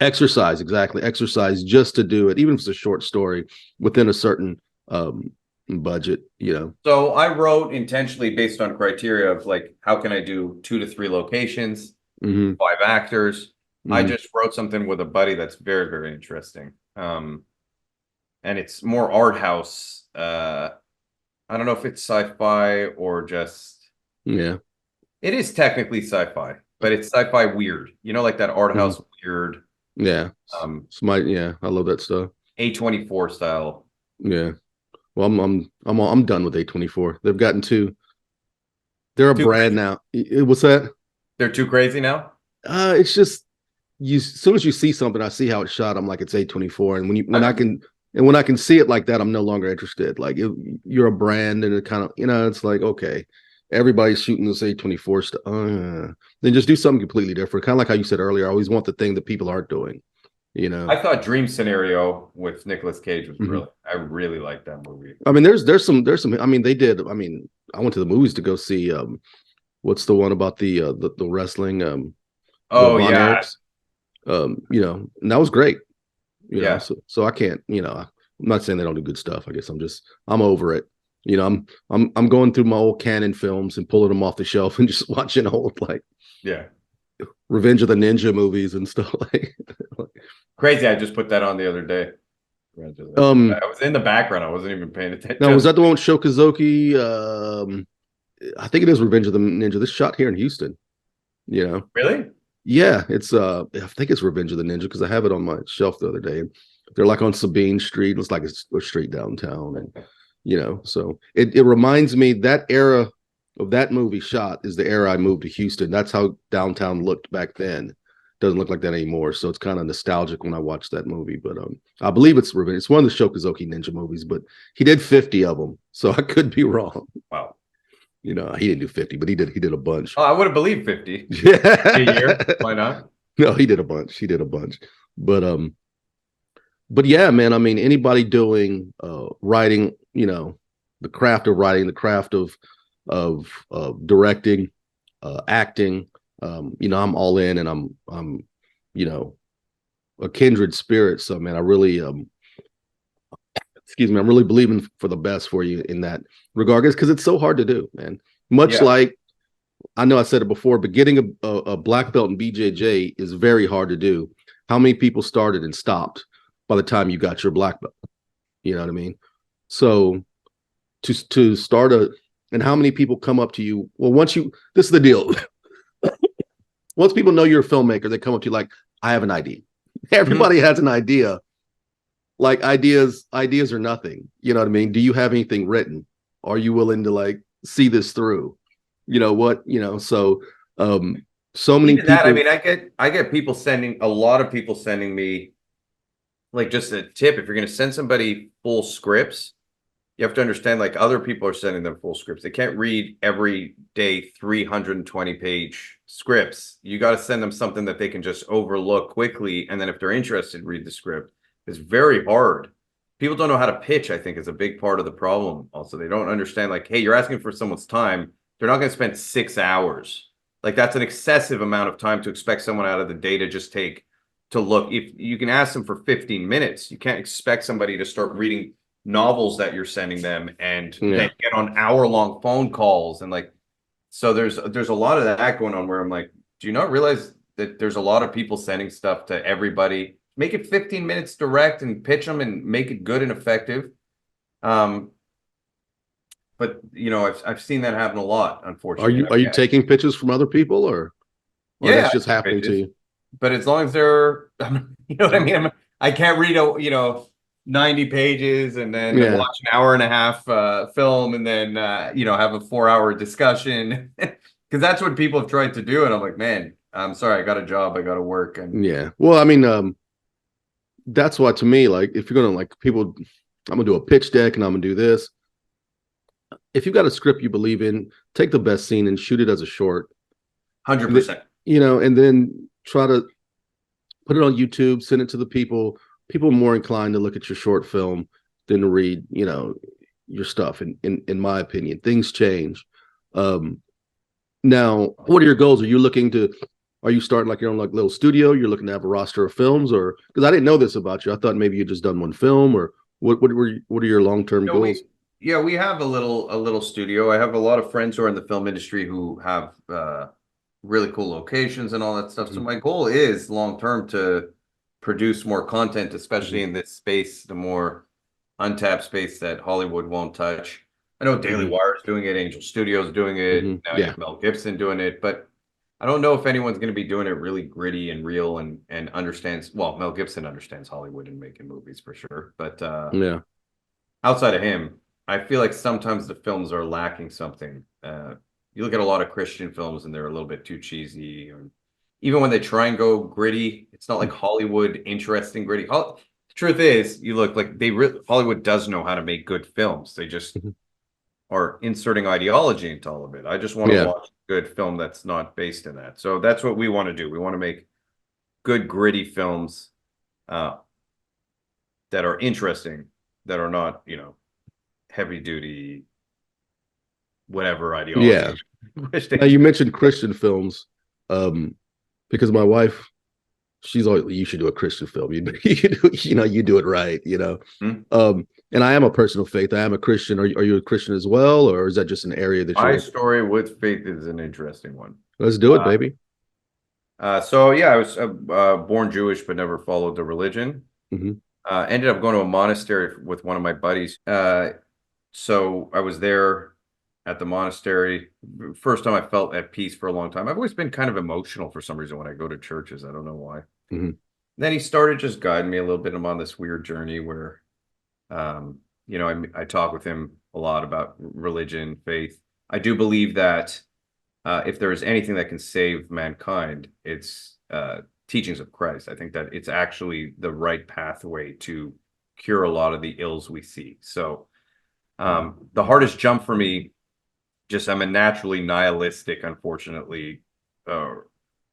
exactly. Exercise just to do it, even if it's a short story within a certain budget, you know. So I wrote intentionally based on criteria of like, how can I do 2 to 3 locations, 5 actors. I just wrote something with a buddy that's very, very interesting. And it's more art house. I don't know if it's sci-fi or just it is technically sci-fi, but it's sci-fi weird. You know, like that art house weird. Yeah. I love that stuff. A24 style. Yeah. Well, I'm done with A24. They've gotten they're a brand now. What's that? They're too crazy now? It's just as soon as you see something, I see how it's shot. I'm like, it's A24. And when I can see it like that, I'm no longer interested. Like you're a brand and it kind of, it's like, okay, everybody's shooting this A24 stuff. Then just do something completely different. Kind of like how you said earlier, I always want the thing that people aren't doing. I thought Dream Scenario with Nicolas Cage was I really liked that movie. I mean, there's some, I mean, I went to the movies to go see, what's the one about the wrestling, and that was great. You know, so I can't, I'm not saying they don't do good stuff. I guess I'm over it. I'm going through my old Canon films and pulling them off the shelf and just watching old, like, Revenge of the Ninja movies and stuff like crazy. I just put that on the other day. I was in the background. I wasn't even paying attention. Now, was that the one with Shokazoki? I think it is Revenge of the Ninja. This shot here in Houston. Really? Yeah, it's I think it's Revenge of the Ninja because I have it on my shelf the other day. And they're like on Sabine Street. It's like a street downtown, and so it reminds me that era of that movie shot is the era I moved to Houston. That's how downtown looked back then. Doesn't look like that anymore. So it's kind of nostalgic when I watch that movie. But I believe it's Revenge. It's one of the Shokazoki Ninja movies, but he did 50 of them. So I could be wrong. Wow. He didn't do 50, but he did a bunch. Oh, I would have believed 50. Yeah. A year. Why not? No, he did a bunch. But yeah, man, I mean, anybody doing writing, the craft of writing, the craft of directing, acting, I'm all in, and I'm a kindred spirit. So man, I really I'm really believing for the best for you in that regard, because it's so hard to do, man. Much like, I know I said it before, but getting a black belt in BJJ is very hard to do. How many people started and stopped by the time you got your black belt? You know what I mean? So to start and how many people come up to you? Well, this is the deal. Once people know you're a filmmaker, they come up to you like, I have an idea. Everybody has an idea. Like ideas are nothing. You know what I mean? Do you have anything written? Are you willing to like see this through? So so many Even people. that, I mean, I get a lot of people sending me like just a tip. If you're going to send somebody full scripts, you have to understand like other people are sending them full scripts. They can't read every day 320-page scripts. You got to send them something that they can just overlook quickly. And then if they're interested, read the script. It's very hard. People don't know how to pitch, I think, is a big part of the problem. Also, they don't understand like, hey, you're asking for someone's time. They're not going to spend 6 hours. Like that's an excessive amount of time to expect someone out of the day to just take to look. If you can ask them for 15 minutes, you can't expect somebody to start reading novels that you're sending them and then get on hour-long phone calls. And like, so there's a lot of that going on where I'm like, do you not realize that there's a lot of people sending stuff to everybody? Make it 15 minutes direct and pitch them and make it good and effective. But I've seen that happen a lot, unfortunately. Are you taking pitches from other people or that's just happening to you? But as long as they're, you know what I mean? I can't read 90 pages and then watch an hour and a half film and then have a 4-hour discussion. because that's what people have tried to do, and I'm like, man, I'm sorry, I got a job, I got to work, and Yeah. Well, I mean, that's why to me, like, if you're gonna like people, I'm gonna do a pitch deck and I'm gonna do this. If you've got a script you believe in, take the best scene and shoot it as a short. 100%. You know, and then try to put it on YouTube, send it to the people. People are more inclined to look at your short film than to read, you know, your stuff. In my opinion, things change. Now, what are your goals? Are you looking to? Are you starting like your own like little studio? You're looking to have a roster of films, or because I didn't know this about you, I thought maybe you just done one film, or what are your long term No, goals? we have a little studio. I have a lot of friends who are in the film industry who have really cool locations and all that stuff. So Mhm. my goal is long term to produce more content, especially Mhm. in this space, the more untapped space that Hollywood won't touch. I know Daily Mhm. Wire is doing it, Angel Studios doing it. Mhm. Now you Yeah. have Mel Gibson doing it, but I don't know if anyone's going to be doing it really gritty and real and understands. Well, Mel Gibson understands Hollywood and making movies for sure, but Yeah. outside of him, I feel like sometimes the films are lacking something. You look at a lot of Christian films and they're a little bit too cheesy. Or even when they try and go gritty, it's not like Hollywood interesting gritty. The truth is, you look like Hollywood does know how to make good films. They just Mhm. are inserting ideology into all of it. I just want to Yeah. watch a good film that's not based in that. So that's what we want to do. We want to make good gritty films uh, that are interesting, that are not, heavy duty whatever Yeah. ideology. Now you mentioned Christian films, um, because my wife, she's always, you should do a Christian film. You do it right, you know. Hmm? And I am a person of faith. I am a Christian. Are you a Christian as well, or is that just an area that My you're? story with faith is an interesting one. Let's do it, Uh, baby. so yeah, I was born Jewish but never followed the religion. Hmm. Ended up going to a monastery with one of my buddies. So I was there at the monastery. First time I felt at peace for a long time. I've always been kind of emotional for some reason when I go to churches. I don't know why. Hmm. Then he started just guiding me a little bit. I'm on this weird journey where I talk with him a lot about religion, faith. I do believe that if there is anything that can save mankind, it's teachings of Christ. I think that it's actually the right pathway to cure a lot of the ills we see. So the hardest jump for me, just I'm a naturally nihilistic, unfortunately. Uh,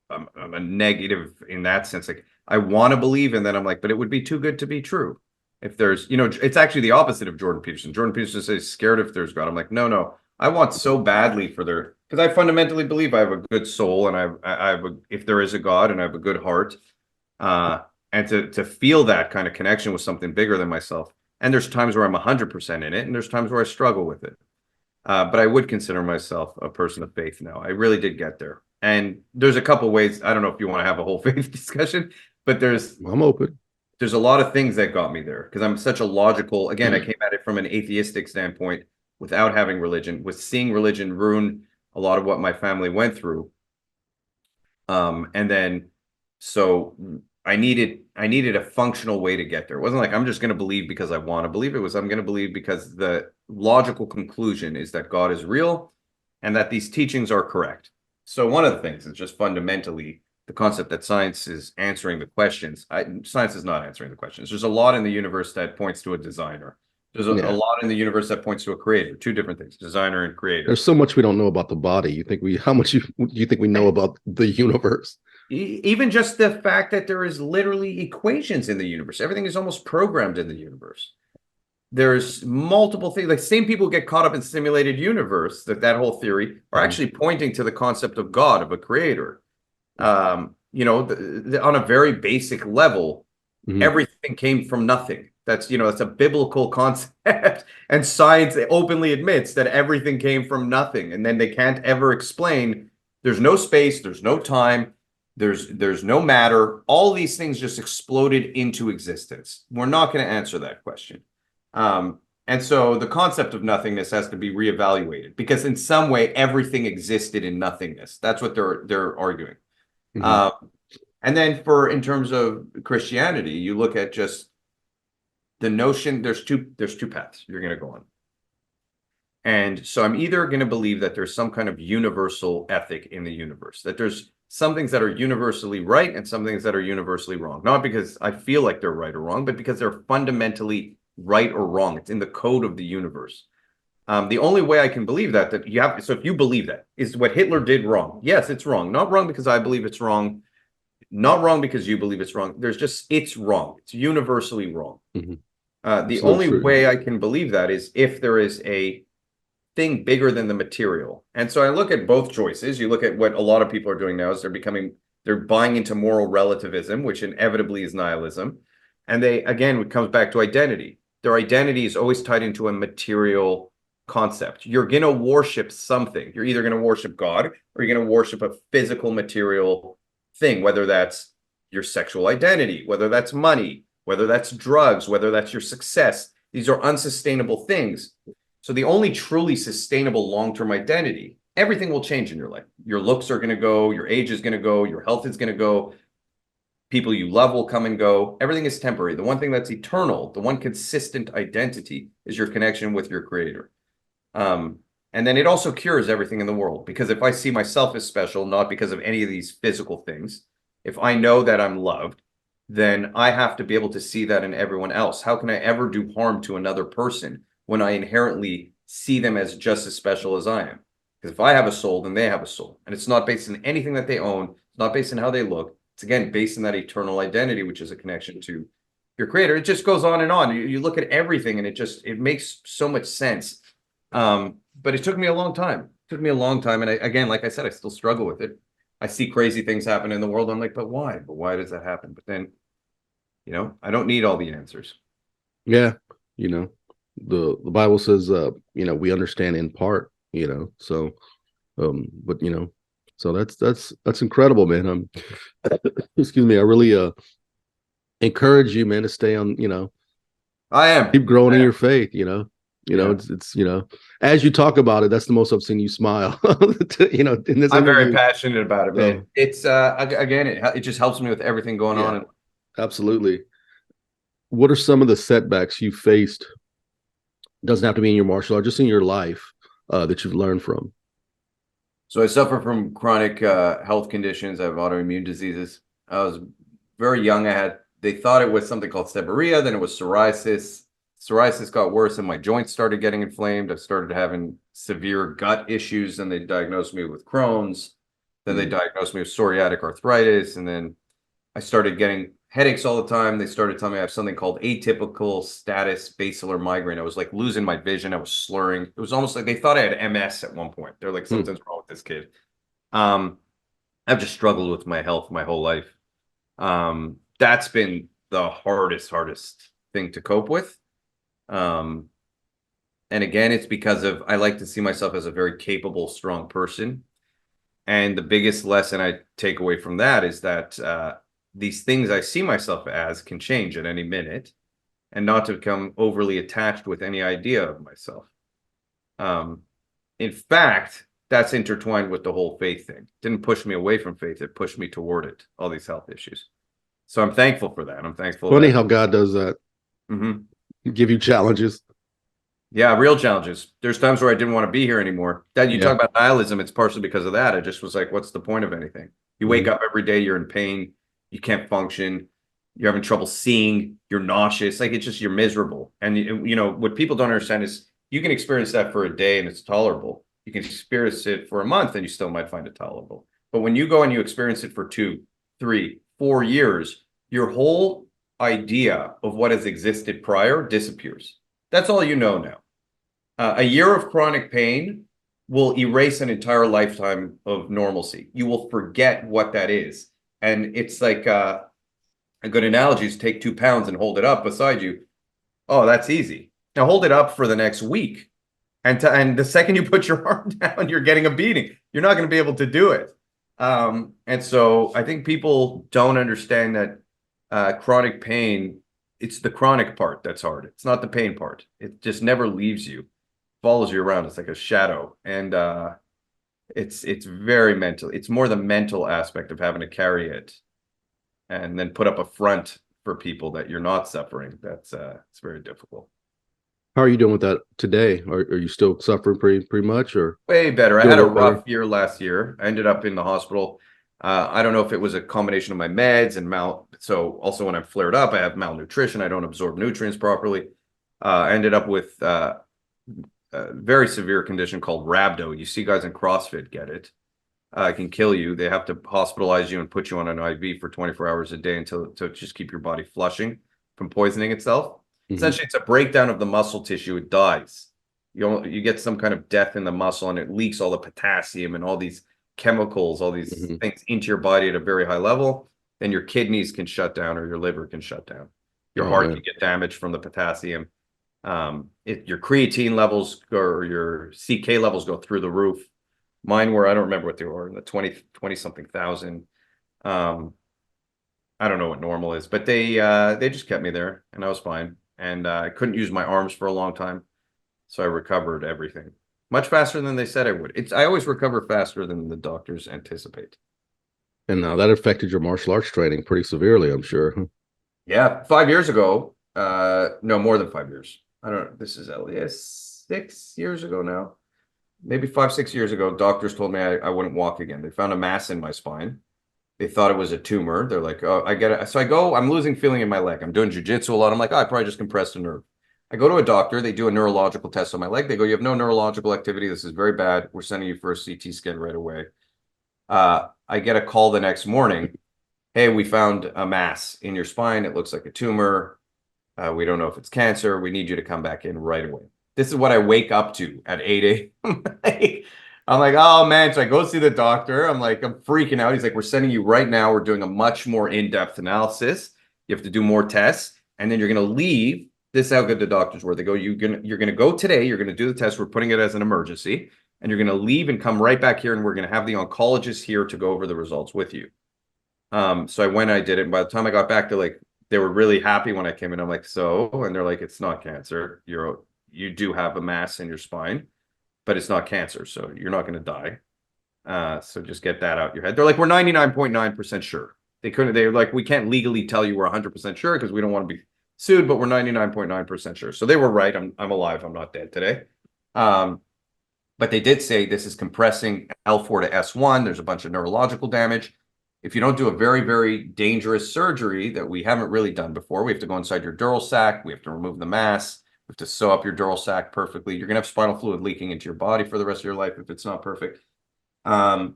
I'm a negative in that sense. Like I want to believe, and then I'm like, but it would be too good to be true. If there's, it's actually the opposite of Jordan Peterson. Jordan Peterson says scared if there's God. I'm like, no, no. I want so badly for there because I fundamentally believe I have a good soul and I have if there is a God and I have a good heart, uh, and to feel that kind of connection with something bigger than myself. And there's times where I'm 100% in it, and there's times where I struggle with it. But I would consider myself a person of faith now. I really did get there. And there's a couple ways. I don't know if you want to have a whole faith discussion, but I'm open. there's a lot of things that got me there because I'm such a logical, again, I came at it from an atheistic standpoint without having religion, with seeing religion ruin a lot of what my family went through. And then so I needed a functional way to get there. It wasn't like I'm just going to believe because I want to believe. It was I'm going to believe because the logical conclusion is that God is real and that these teachings are correct. So one of the things is just fundamentally the concept that science is answering the questions. Science is not answering the questions. There's a lot in the universe that points to a designer. There's a Yeah. lot in the universe that points to a creator. Two different things: designer and There's creator. so much we don't know about the body. How much you think we know about the universe? Even just the fact that there is literally equations in the universe. Everything is almost programmed in the universe. There's multiple things. Like same people get caught up in simulated universe. That whole theory are Mhm. actually pointing to the concept of God, of a creator. On a very basic level, Mhm. everything came from nothing. That's a biblical concept, and science openly admits that everything came from nothing, and then they can't ever explain. There's no space, there's no time, there's no matter. All these things just exploded into existence. We're not going to answer that question. And so the concept of nothingness has to be reevaluated because in some way everything existed in nothingness. That's what they're arguing. Mhm. Uh, and then in terms of Christianity, you look at just the notion there's two paths you're going to go on. And so I'm either going to believe that there's some kind of universal ethic in the universe, that there's some things that are universally right and some things that are universally wrong. Not because I feel like they're right or wrong, but because they're fundamentally right or wrong. It's in the code of the universe. The only way I can believe that you have, so if you believe that, is what Hitler did wrong. Yes, it's wrong. Not wrong because I believe it's wrong. Not wrong because you believe it's wrong. There's just, it's wrong. It's universally wrong. The So only true. way I can believe that is if there is a thing bigger than the material. And so I look at both choices. You look at what a lot of people are doing now is they're buying into moral relativism, which inevitably is nihilism. And again, it comes back to identity. Their identity is always tied into a material concept. You're going to worship something. You're either going to worship God or you're going to worship a physical material thing, whether that's your sexual identity, whether that's money, whether that's drugs, whether that's your success. These are unsustainable things. So the only truly sustainable long-term identity, everything will change in your life. Your looks are going to go, your age is going to go, your health is going to go, people you love will come and go. Everything is temporary. The one thing that's eternal, the one consistent identity is your connection with your creator. And then it also cures everything in the world, because if I see myself as special, not because of any of these physical things, if I know that I'm loved, then I have to be able to see that in everyone else. How can I ever do harm to another person when I inherently see them as just as special as I am? Because if I have a soul, then they have a soul. And it's not based on anything that they own. It's not based on how they look. It's, again, based on that eternal identity, which is a connection to your creator. It just goes on and on. You look at everything and it makes so much sense. But it took me a long time. It took me a long time. And again, like I said, I still struggle with it. I see crazy things happen in the world. I'm like, but why? But why does that happen? But then, I don't need all the answers. Yeah. The Bible says, we understand in part, so, but, so that's incredible, man. Excuse me. I really, encourage you, man, to stay on, I am. keep growing in your faith, it's as you talk about it, that's the most I've seen you smile. In this I'm very interview. passionate about it, man. So, It's again, it just helps me with everything going Yeah. on. Absolutely. What are some of the setbacks you faced? Doesn't have to be in your martial art, just in your life, that you've learned from. So I suffer from chronic health conditions. I have autoimmune diseases. I was very young. They thought it was something called seborrhea. Then it was psoriasis. Psoriasis got worse and my joints started getting inflamed. I started having severe gut issues, and they diagnosed me with Crohn's. Then they diagnosed me with psoriatic arthritis. And then I started getting headaches all the time. They started telling me I have something called atypical status basilar migraine. I was like losing my vision. I was slurring. It was almost like they thought I had MS at one point. They're like, something's wrong with this kid. I've just struggled with my health my whole life. That's been the hardest thing to cope with. And again, it's because I like to see myself as a very capable, strong person. And the biggest lesson I take away from that is that these things I see myself as can change at any minute, and not to become overly attached with any idea of myself. In fact, that's intertwined with the whole faith thing. It didn't push me away from faith. It pushed me toward it, all these health issues. So I'm thankful for that. I'm thankful. Funny how God does that. Give you challenges. Yeah, real challenges. There's times where I didn't want to be here anymore. That you talk about nihilism, it's partially because of that. I just was like, what's the point of anything? You wake up every day, you're in pain, you can't function, you're having trouble seeing, you're nauseous. Like, it's just, you're miserable. And what people don't understand is you can experience that for a day and it's tolerable. You can experience it for a month and you still might find it tolerable. But when you go and you experience it for 2, 3, 4 years, your whole idea of what has existed prior disappears. That's all you know now. A year of chronic pain will erase an entire lifetime of normalcy. You will forget what that is. And it's like a good analogy is take 2 pounds and hold it up beside you. Oh, that's easy. Now hold it up for the next week. And the second you put your arm down, you're getting a beating. You're not going to be able to do it. And so I think people don't understand that chronic pain, it's the chronic part that's hard. It's not the pain part. It just never leaves you, follows you around. It's like a shadow. And it's very mental. It's more the mental aspect of having to carry it and then put up a front for people that you're not suffering. That's it's very difficult. How are you doing with that today? Are you still suffering pretty much, or Way better. I doing had a a little better? rough year last year. I ended up in the hospital. I don't know if it was a combination of my meds and so also when I flared up, I have malnutrition. I don't absorb nutrients properly. I ended up with a very severe condition called rhabdo. You see guys in CrossFit get it. It can kill you. They have to hospitalize you and put you on an IV for 24 hours a day to just keep your body flushing from poisoning itself. Essentially, it's a breakdown of the muscle tissue. It dies. You get some kind of death in the muscle, and it leaks all the potassium and all these chemicals, all these things into your body at a very high level. Then your kidneys can shut down, or your liver can shut down. Your Oh, heart man. can get damaged from the potassium. Your creatine levels or your CK levels go through the roof. Mine were, I don't remember what they were, in the 20 something thousand. I don't know what normal is, but they just kept me there and I was fine. And I couldn't use my arms for a long time. So I recovered everything much faster than they said I would. I always recover faster than the doctors anticipate. And now that affected your martial arts training pretty severely, I'm sure. Yeah, 5 years ago, no, more than 5 years. I don't know. This is at least 6 years ago now. Maybe 5, 6 years ago, doctors told me I wouldn't walk again. They found a mass in my spine. They thought it was a tumor. They're like, oh, I get it. So I go, I'm losing feeling in my leg. I'm doing jujitsu a lot. I'm like, oh, I probably just compressed a nerve. I go to a doctor. They do a neurological test on my leg. They go, you have no neurological activity. This is very bad. We're sending you for a CT scan right away. I get a call the next morning. Hey, we found a mass in your spine. It looks like a tumor. We don't know if it's cancer. We need you to come back in right away. This is what I wake up to at 8 a.m. I'm like, oh man. So I go see the doctor. I'm freaking out. He's like, we're sending you right now. We're doing a much more in-depth analysis. You have to do more tests. And then you're going to leave. This is how good the doctors were. They go, you're gonna go today. You're going to do the test. We're putting it as an emergency. And you're going to leave and come right back here. And we're going to have the oncologist here to go over the results with you. So I went, I did it. And by the time I got back, they were really happy when I came in. I'm like, so, and they're like, it's not cancer. You do have a mass in your spine, but it's not cancer. So you're not going to die. So just get that out your head. They're like, we're 99.9% sure. They're like, we can't legally tell you we're 100% sure because we don't want to be sued, but we're 99.9% sure. So they were right. I'm alive. I'm not dead today. But they did say this is compressing L4 to S1. There's a bunch of neurological damage. If you don't do a very, very dangerous surgery that we haven't really done before, we have to go inside your dural sac. We have to remove the mass. We have to sew up your dural sac perfectly. You're going to have spinal fluid leaking into your body for the rest of your life if it's not perfect. Then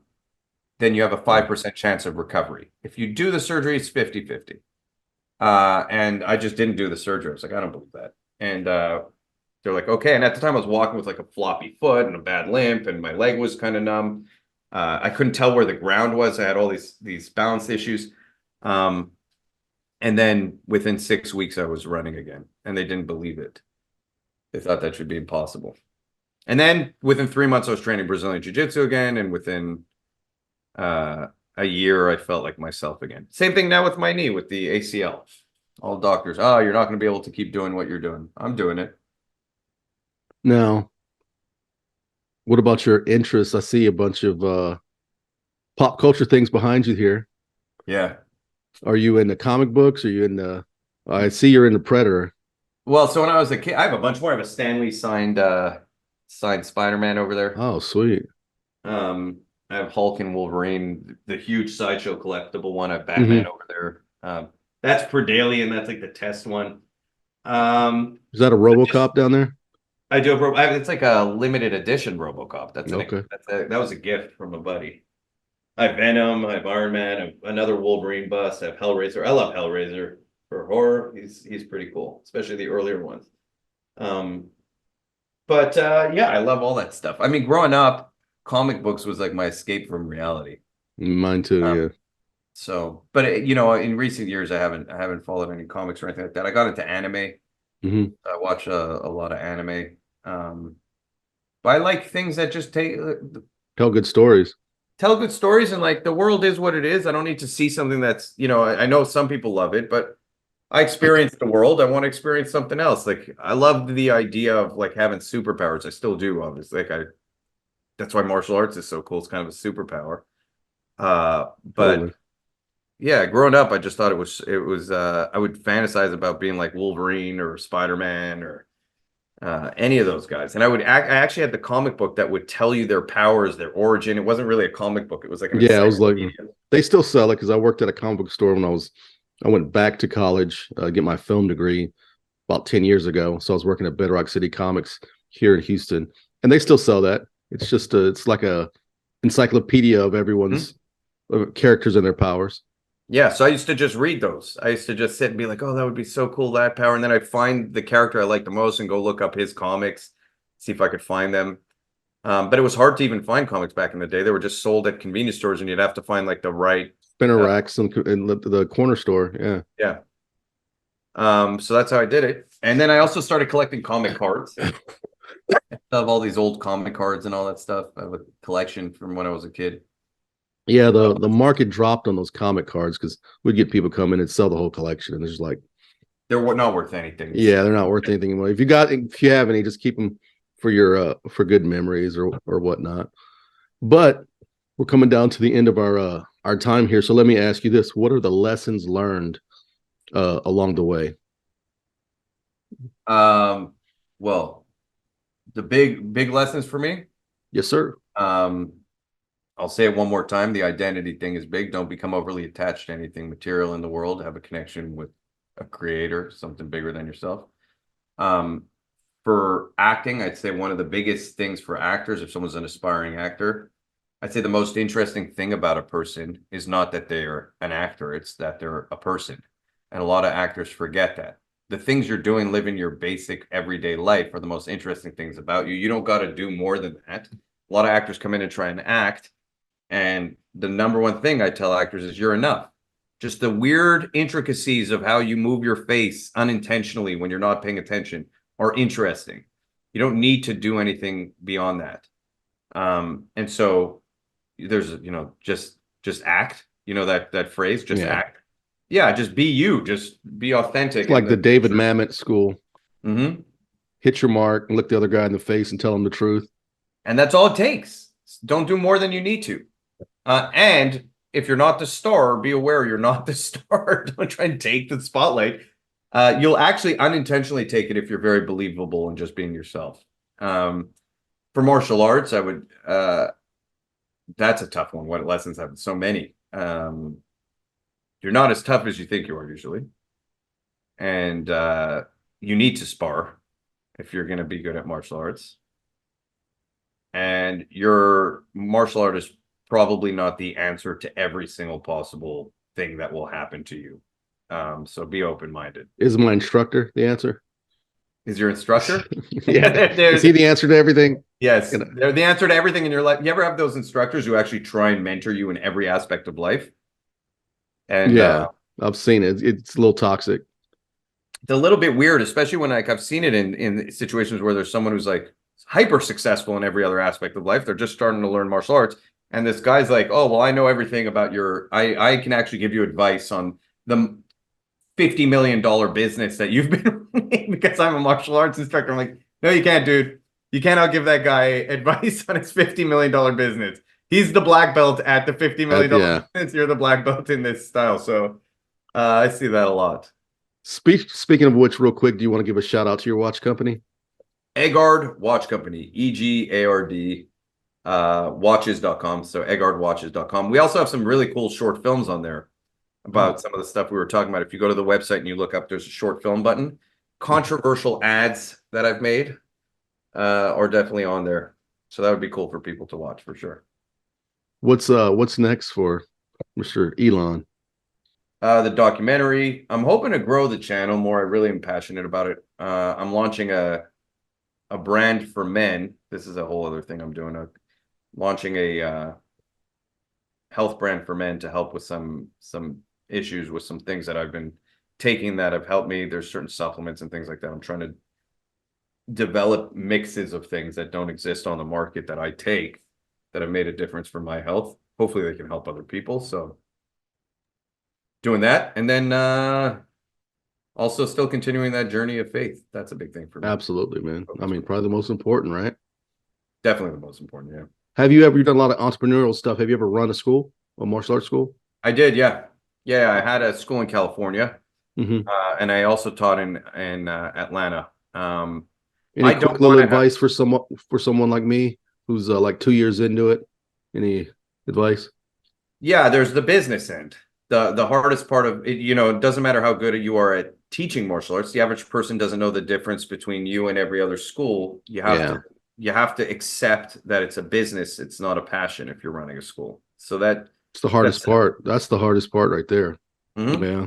you have a 5% chance of recovery. If you do the surgery, it's 50-50. And I just didn't do the surgery. I was like, I don't believe that. And they're like, okay. And at the time I was walking with like a floppy foot and a bad limp and my leg was kind of numb. I couldn't tell where the ground was. I had all these balance issues. And then within 6 weeks, I was running again and they didn't believe it. They thought that should be impossible. And then within 3 months, I was training Brazilian Jiu-Jitsu again. And within a year, I felt like myself again. Same thing now with my knee, with the ACL. All doctors, oh, you're not going to be able to keep doing what you're doing. I'm doing it. Now, what about your interests? I see a bunch of pop culture things behind you here. Yeah. Are you in the comic books? Are you in the? I see you're in the Predator. Well, so when I was a kid, I have a bunch more. I have a Stanley signed Spider-Man over there. Oh, sweet. I have Hulk and Wolverine, the huge Sideshow collectible one. I have Batman over there. That's Perdalian. That's like the test one. Is that a RoboCop down there? I do have, it's like a limited edition RoboCop. That's Okay. That was a gift from a buddy. I have Venom, I have Iron Man, I have another Wolverine bust, I have Hellraiser. I love Hellraiser for horror. He's pretty cool, especially the earlier ones. But yeah, I love all that stuff. I mean, growing up, comic books was like my escape from reality. Mine too, yeah. So, but in recent years, I haven't followed any comics or anything like that. I got into anime. I watch a lot of anime. But I like things that just Tell good stories. Tell good stories, and like the world is what it is. I don't need to see something that's, I know some people love it, but I experienced the world. I want to experience something else. Like I loved the idea of like having superpowers. I still do, obviously. That's why martial arts is so cool. It's kind of a superpower. But Totally. yeah, growing up, I just thought it was I would fantasize about being like Wolverine or Spider-Man or any of those guys. And I actually had the comic book that would tell you their powers, their origin. It wasn't really a comic book. It was like an Yeah, I was like, encyclopedia. they still sell it because I worked at a comic book store when I went back to college, get my film degree about 10 years ago. So I was working at Bedrock City Comics here in Houston, and they still sell that. It's just it's like a encyclopedia of everyone's characters and their powers. Yeah, so I used to just read those. I used to just sit and be like, "Oh, that would be so cool, that power." And then I'd find the character I like the most and go look up his comics, see if I could find them. But it was hard to even find comics back in the day. They were just sold at convenience stores, and you'd have to find like the right Spinner racks and the corner store. Yeah. yeah. So that's how I did it. And then I also started collecting comic cards. I have all these old comic cards and all that stuff. I have a collection from when I was a kid. Yeah, the market dropped on those comic cards because we'd get people come in and sell the whole collection, and it's just like, They're not worth anything. yeah, they're not worth anything anymore. If you have any, just keep them for your for good memories or whatnot. But we're coming down to the end of our time here, so let me ask you this: what are the lessons learned along the way? Well, the big lessons for me. Yes, sir. I'll say it one more time. The identity thing is big. Don't become overly attached to anything material in the world. Have a connection with a creator, something bigger than yourself. For acting, I'd say one of the biggest things for actors, if someone's an aspiring actor, I'd say the most interesting thing about a person is not that they're an actor, it's that they're a person. And a lot of actors forget that. The things you're doing, living your basic everyday life, are the most interesting things about you. You don't got to do more than that. A lot of actors come in and try and act. And the number one thing I tell actors is you're enough. Just the weird intricacies of how you move your face unintentionally when you're not paying attention are interesting. You don't need to do anything beyond that. And so there's, just act, that phrase, just act. Yeah, just be you, just be authentic. It's like the David Mamet school. Mm-hmm. Hit your mark and look the other guy in the face and tell him the truth. And that's all it takes. Don't do more than you need to. And if you're not the star, be aware you're not the star. Don't try and take the spotlight. You'll actually unintentionally take it if you're very believable and just being yourself. For martial arts, I would, that's a tough one. What lessons have so many? You're not as tough as you think you are usually. And you need to spar if you're going to be good at martial arts. And your martial art is probably not the answer to every single possible thing that will happen to you. So be open-minded. Is my instructor the answer? Is your instructor? Yeah. Is he the answer to everything? Yes. They're the answer to everything in your life. You ever have those instructors who actually try and mentor you in every aspect of life? And yeah, I've seen it. It's a little toxic. It's a little bit weird, especially when I've seen it in situations where there's someone who's like hyper successful in every other aspect of life. They're just starting to learn martial arts. And this guy's like, oh, well, I know everything about I can actually give you advice on the $50 million business that you've been running because I'm a martial arts instructor. I'm like, no, you can't, dude. You cannot give that guy advice on his $50 million business. He's the black belt at the $50 million business. You're the black belt in this style. So I see that a lot. Speaking of which, real quick, do you want to give a shout out to your watch company? Egard Watch Company, EGARD, watches.com. So egardwatches.com. We also have some really cool short films on there about some of the stuff we were talking about. If you go to the website and you look up, there's a short film button. Controversial ads that I've made are definitely on there. So that would be cool for people to watch for sure. What's next for Mr. Ilan? The documentary. I'm hoping to grow the channel more. I really am passionate about it. I'm launching a brand for men. This is a whole other thing I'm doing. Launching a health brand for men to help with some issues with some things that I've been taking that have helped me. There's certain supplements and things like that. I'm trying to develop mixes of things that don't exist on the market that I take that have made a difference for my health. Hopefully they can help other people. So doing that. And then also still continuing that journey of faith. That's a big thing for me. Absolutely, man. I mean, probably the most important, right? Definitely the most important, yeah. Have you ever done a lot of entrepreneurial stuff? Have you ever run a martial arts school? I did, yeah. Yeah, I had a school in California. Mm-hmm. And I also taught in Atlanta. Any I don't quick little wanna have- advice for someone like me who's like 2 years into it? Any advice? Yeah, there's the business end. The hardest part of it, it doesn't matter how good you are at teaching martial arts. The average person doesn't know the difference between you and every other school. You have to accept that it's a business. It's not a passion if you're running a school. So It's the hardest part. That's the hardest part right there. Mhm. Yeah.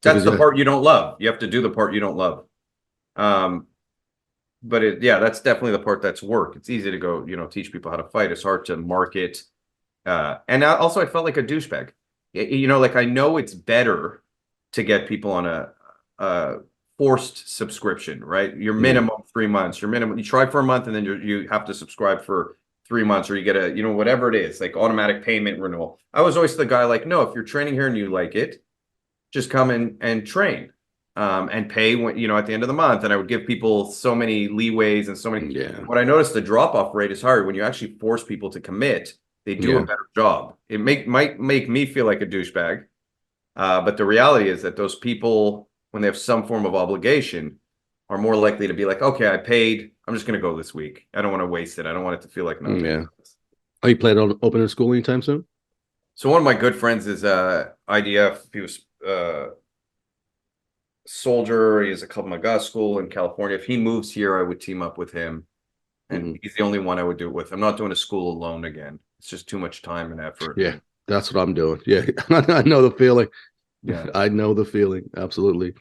That's the part you don't love. You have to do the part you don't love. But that's definitely the part that's work. It's easy to go, teach people how to fight. It's hard to market. And also I felt like a douchebag. Like I know it's better to get people on a forced subscription, right? Your minimum 3 months, you try for a month and then you have to subscribe for 3 months, or you get a, whatever it is, like automatic payment renewal. I was always the guy like, no, if you're training here and you like it, just come in and train, and pay when, at the end of the month. And I would give people so many leeways and so many, what I noticed, the drop-off rate is higher when you actually force people to commit. They do a better job. It might make me feel like a douchebag. But the reality is that those people, when they have some form of obligation, are more likely to be like, okay, I paid, I'm just going to go this week. I don't want to waste it. I don't want it to feel like nothing. Yeah. Are you planning on opening a school anytime soon? So one of my good friends is IDF. He was soldier. He has a Krav Maga school in California. If he moves here, I would team up with him. And he's the only one I would do it with. I'm not doing a school alone again. It's just too much time and effort. Yeah, that's what I'm doing. Yeah, I know the feeling. Yeah, I know the feeling. Absolutely.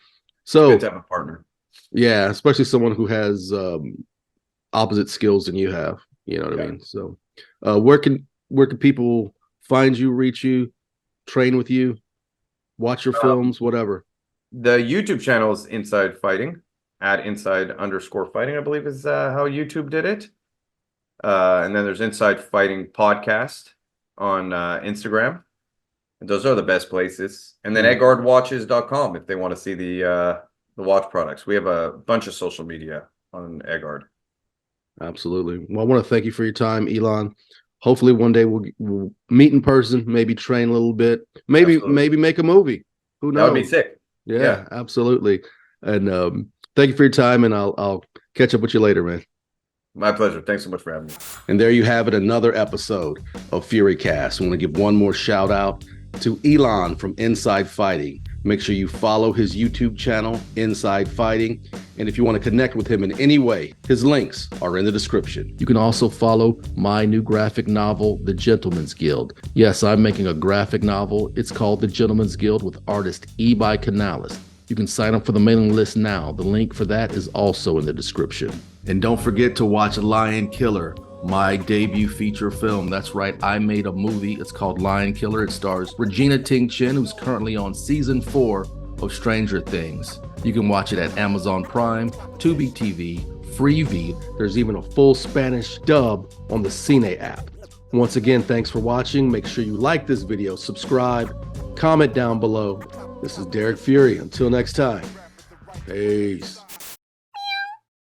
So good to have a partner. Yeah, especially someone who has opposite skills than you have. You know what I mean? So where can people find you, reach you, train with you, watch your films, whatever? The YouTube channel is Inside Fighting, at @inside_fighting, I believe is how YouTube did it. And then there's Inside Fighting Podcast on Instagram. And those are the best places. And then eggardwatches.com if they want to see the watch products. We have a bunch of social media on Eggard. Absolutely. Well, I want to thank you for your time, Ilan. Hopefully one day we'll meet in person, maybe train a little bit, maybe make a movie. Who knows? That would be sick. Yeah, absolutely. And thank you for your time, and I'll catch up with you later, man. My pleasure. Thanks so much for having me. And there you have it, another episode of FURYCAST. I want to give one more shout out to Ilan from Inside Fighting. Make sure you follow his YouTube channel, Inside Fighting. And if you want to connect with him in any way, his links are in the description. You can also follow my new graphic novel, The Gentleman's Guild. Yes, I'm making a graphic novel. It's called The Gentleman's Guild with artist Ebi Canales. You can sign up for the mailing list now. The link for that is also in the description. And don't forget to watch Lion Killer, my debut feature film. That's right, I made a movie. It's called Lion Killer. It stars Regina Ting-Chen, who's currently on season 4 of Stranger Things. You can watch it at Amazon Prime, Tubi TV, Freevee. There's even a full Spanish dub on the Cine app. Once again, thanks for watching. Make sure you like this video, subscribe, comment down below. This is Derrick Fury. Until next time, peace.